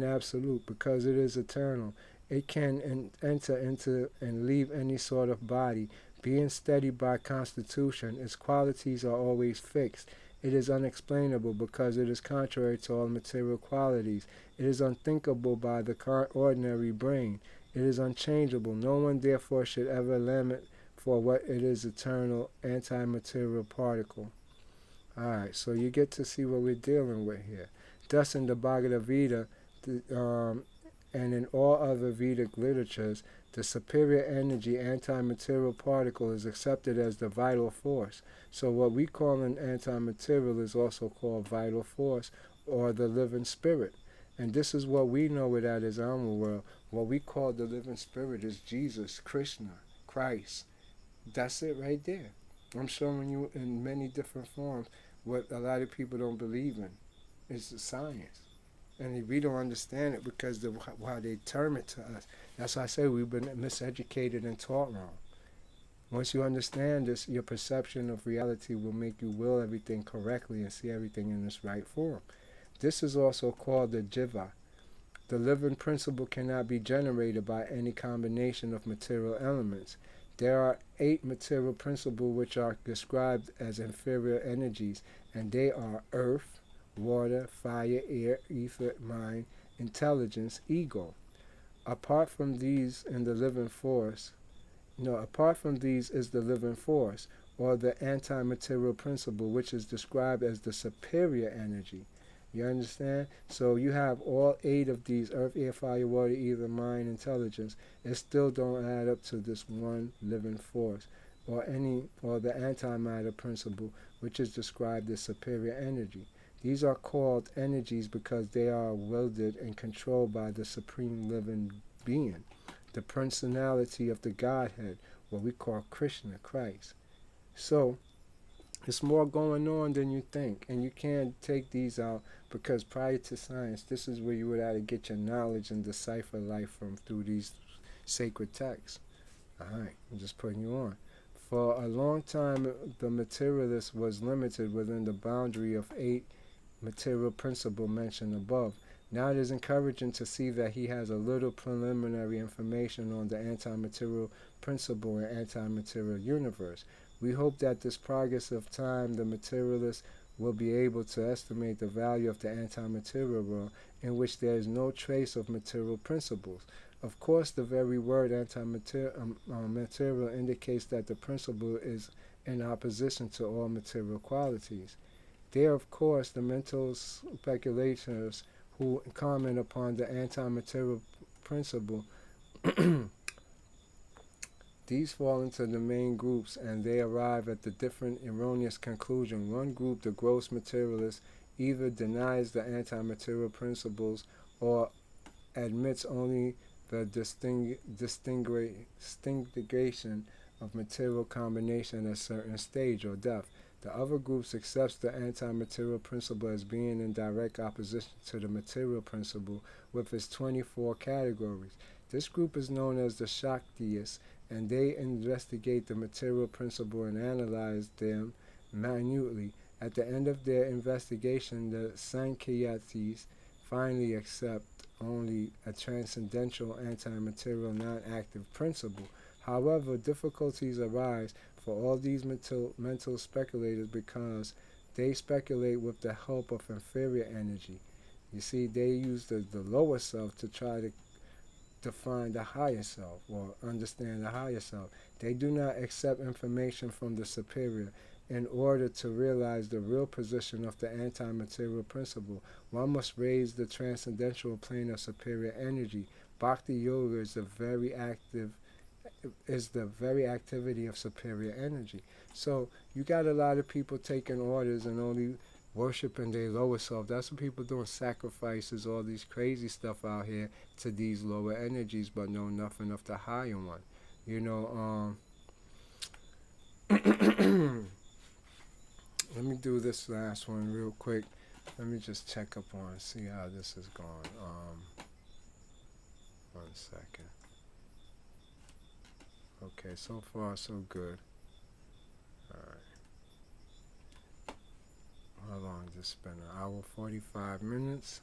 absolute, because it is eternal. It can enter into and leave any sort of body. Being steady by constitution, its qualities are always fixed. It is unexplainable because it is contrary to all material qualities. It is unthinkable by the ordinary brain. It is unchangeable. No one therefore should ever lament for what it is, eternal antimaterial particle. Alright, so you get to see what we're dealing with here. Thus in the Bhagavad Gita and in all other Vedic literatures, the superior energy antimaterial particle is accepted as the vital force. So what we call an antimaterial is also called vital force or the living spirit. And this is what we know it at as our world. What we call the living spirit is Jesus, Krishna, Christ. That's it right there. I'm showing you in many different forms what a lot of people don't believe in. It's the science. And we don't understand it because of how they term it to us. That's why I say we've been miseducated and taught wrong. Once you understand this, your perception of reality will make you will everything correctly and see everything in its right form. This is also called the jiva. The living principle cannot be generated by any combination of material elements. There are 8 material principles which are described as inferior energies, and they are earth, water, fire, air, ether, mind, intelligence, ego. Apart from these is the living force, or the anti-material principle, which is described as the superior energy. You understand? So you have all 8 of these, earth, air, fire, water, ether, mind, intelligence. It still don't add up to this one living force, or the antimatter principle, which is described as superior energy. These are called energies because they are wielded and controlled by the supreme living being, the personality of the Godhead, what we call Krishna, Christ. So it's more going on than you think, and you can't take these out because prior to science, this is where you would have to get your knowledge and decipher life from through these sacred texts. Alright, I'm just putting you on. For a long time, the materialist was limited within the boundary of 8 material principle mentioned above. Now it is encouraging to see that he has a little preliminary information on the antimaterial principle and antimaterial universe. We hope that this progress of time, the materialist will be able to estimate the value of the antimaterial world in which there is no trace of material principles. Of course, the very word antimaterial indicates that the principle is in opposition to all material qualities. There, of course, the mental speculators who comment upon the antimaterial principle, these fall into the main groups and they arrive at the different erroneous conclusion. One group, the gross materialist, either denies the antimaterial principles or admits only the distinguishing of material combination at a certain stage or depth. The other groups accepts the anti-material principle as being in direct opposition to the material principle with its 24 categories. This group is known as the Shaktyists, and they investigate the material principle and analyze them minutely. At the end of their investigation, the Sankyatis finally accept only a transcendental anti-material non-active principle. However, difficulties arise for all these mental speculators because they speculate with the help of inferior energy. You see, they use the lower self to try to define the higher self or understand the higher self. They do not accept information from the superior in order to realize the real position of the anti-material principle. One must raise the transcendental plane of superior energy. Bhakti yoga is the very activity of superior energy. So you got a lot of people taking orders and only worshiping their lower self. That's what people doing, sacrifices, all these crazy stuff out here to these lower energies, but know nothing of the higher one. You know, let me do this last one real quick. Let me just check up on, see how this is going. 1 second. Okay, so far so good. Alright. How long has this been? 1 hour 45 minutes.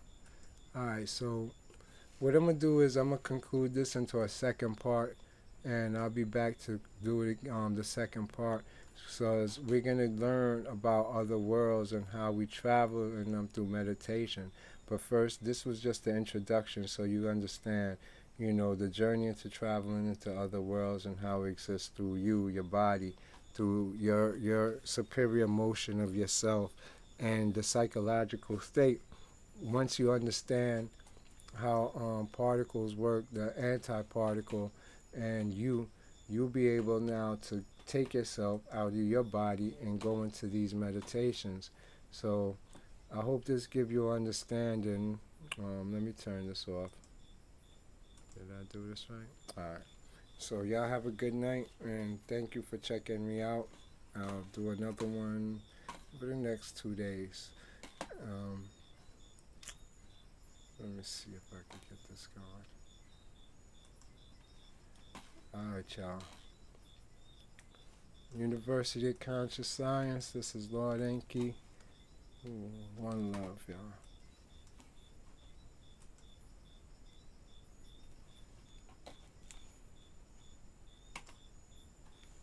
Alright, so what I'm going to do is I'm going to conclude this into a second part, and I'll be back to do it, the second part. So as we're going to learn about other worlds and how we travel in them through meditation. But first, this was just the introduction so you understand, you know, the journey into traveling into other worlds and how it exists through you, your body, through your superior motion of yourself and the psychological state. Once you understand how particles work, the antiparticle, and you'll be able now to take yourself out of your body and go into these meditations. So I hope this gives you understanding. Let me turn this off. Did I do this right? Alright. So y'all have a good night, and thank you for checking me out. I'll do another one for the next 2 days. Let me see if I can get this going. Alright, y'all. University of Conscious Science. This is Lord Enki. One love, y'all.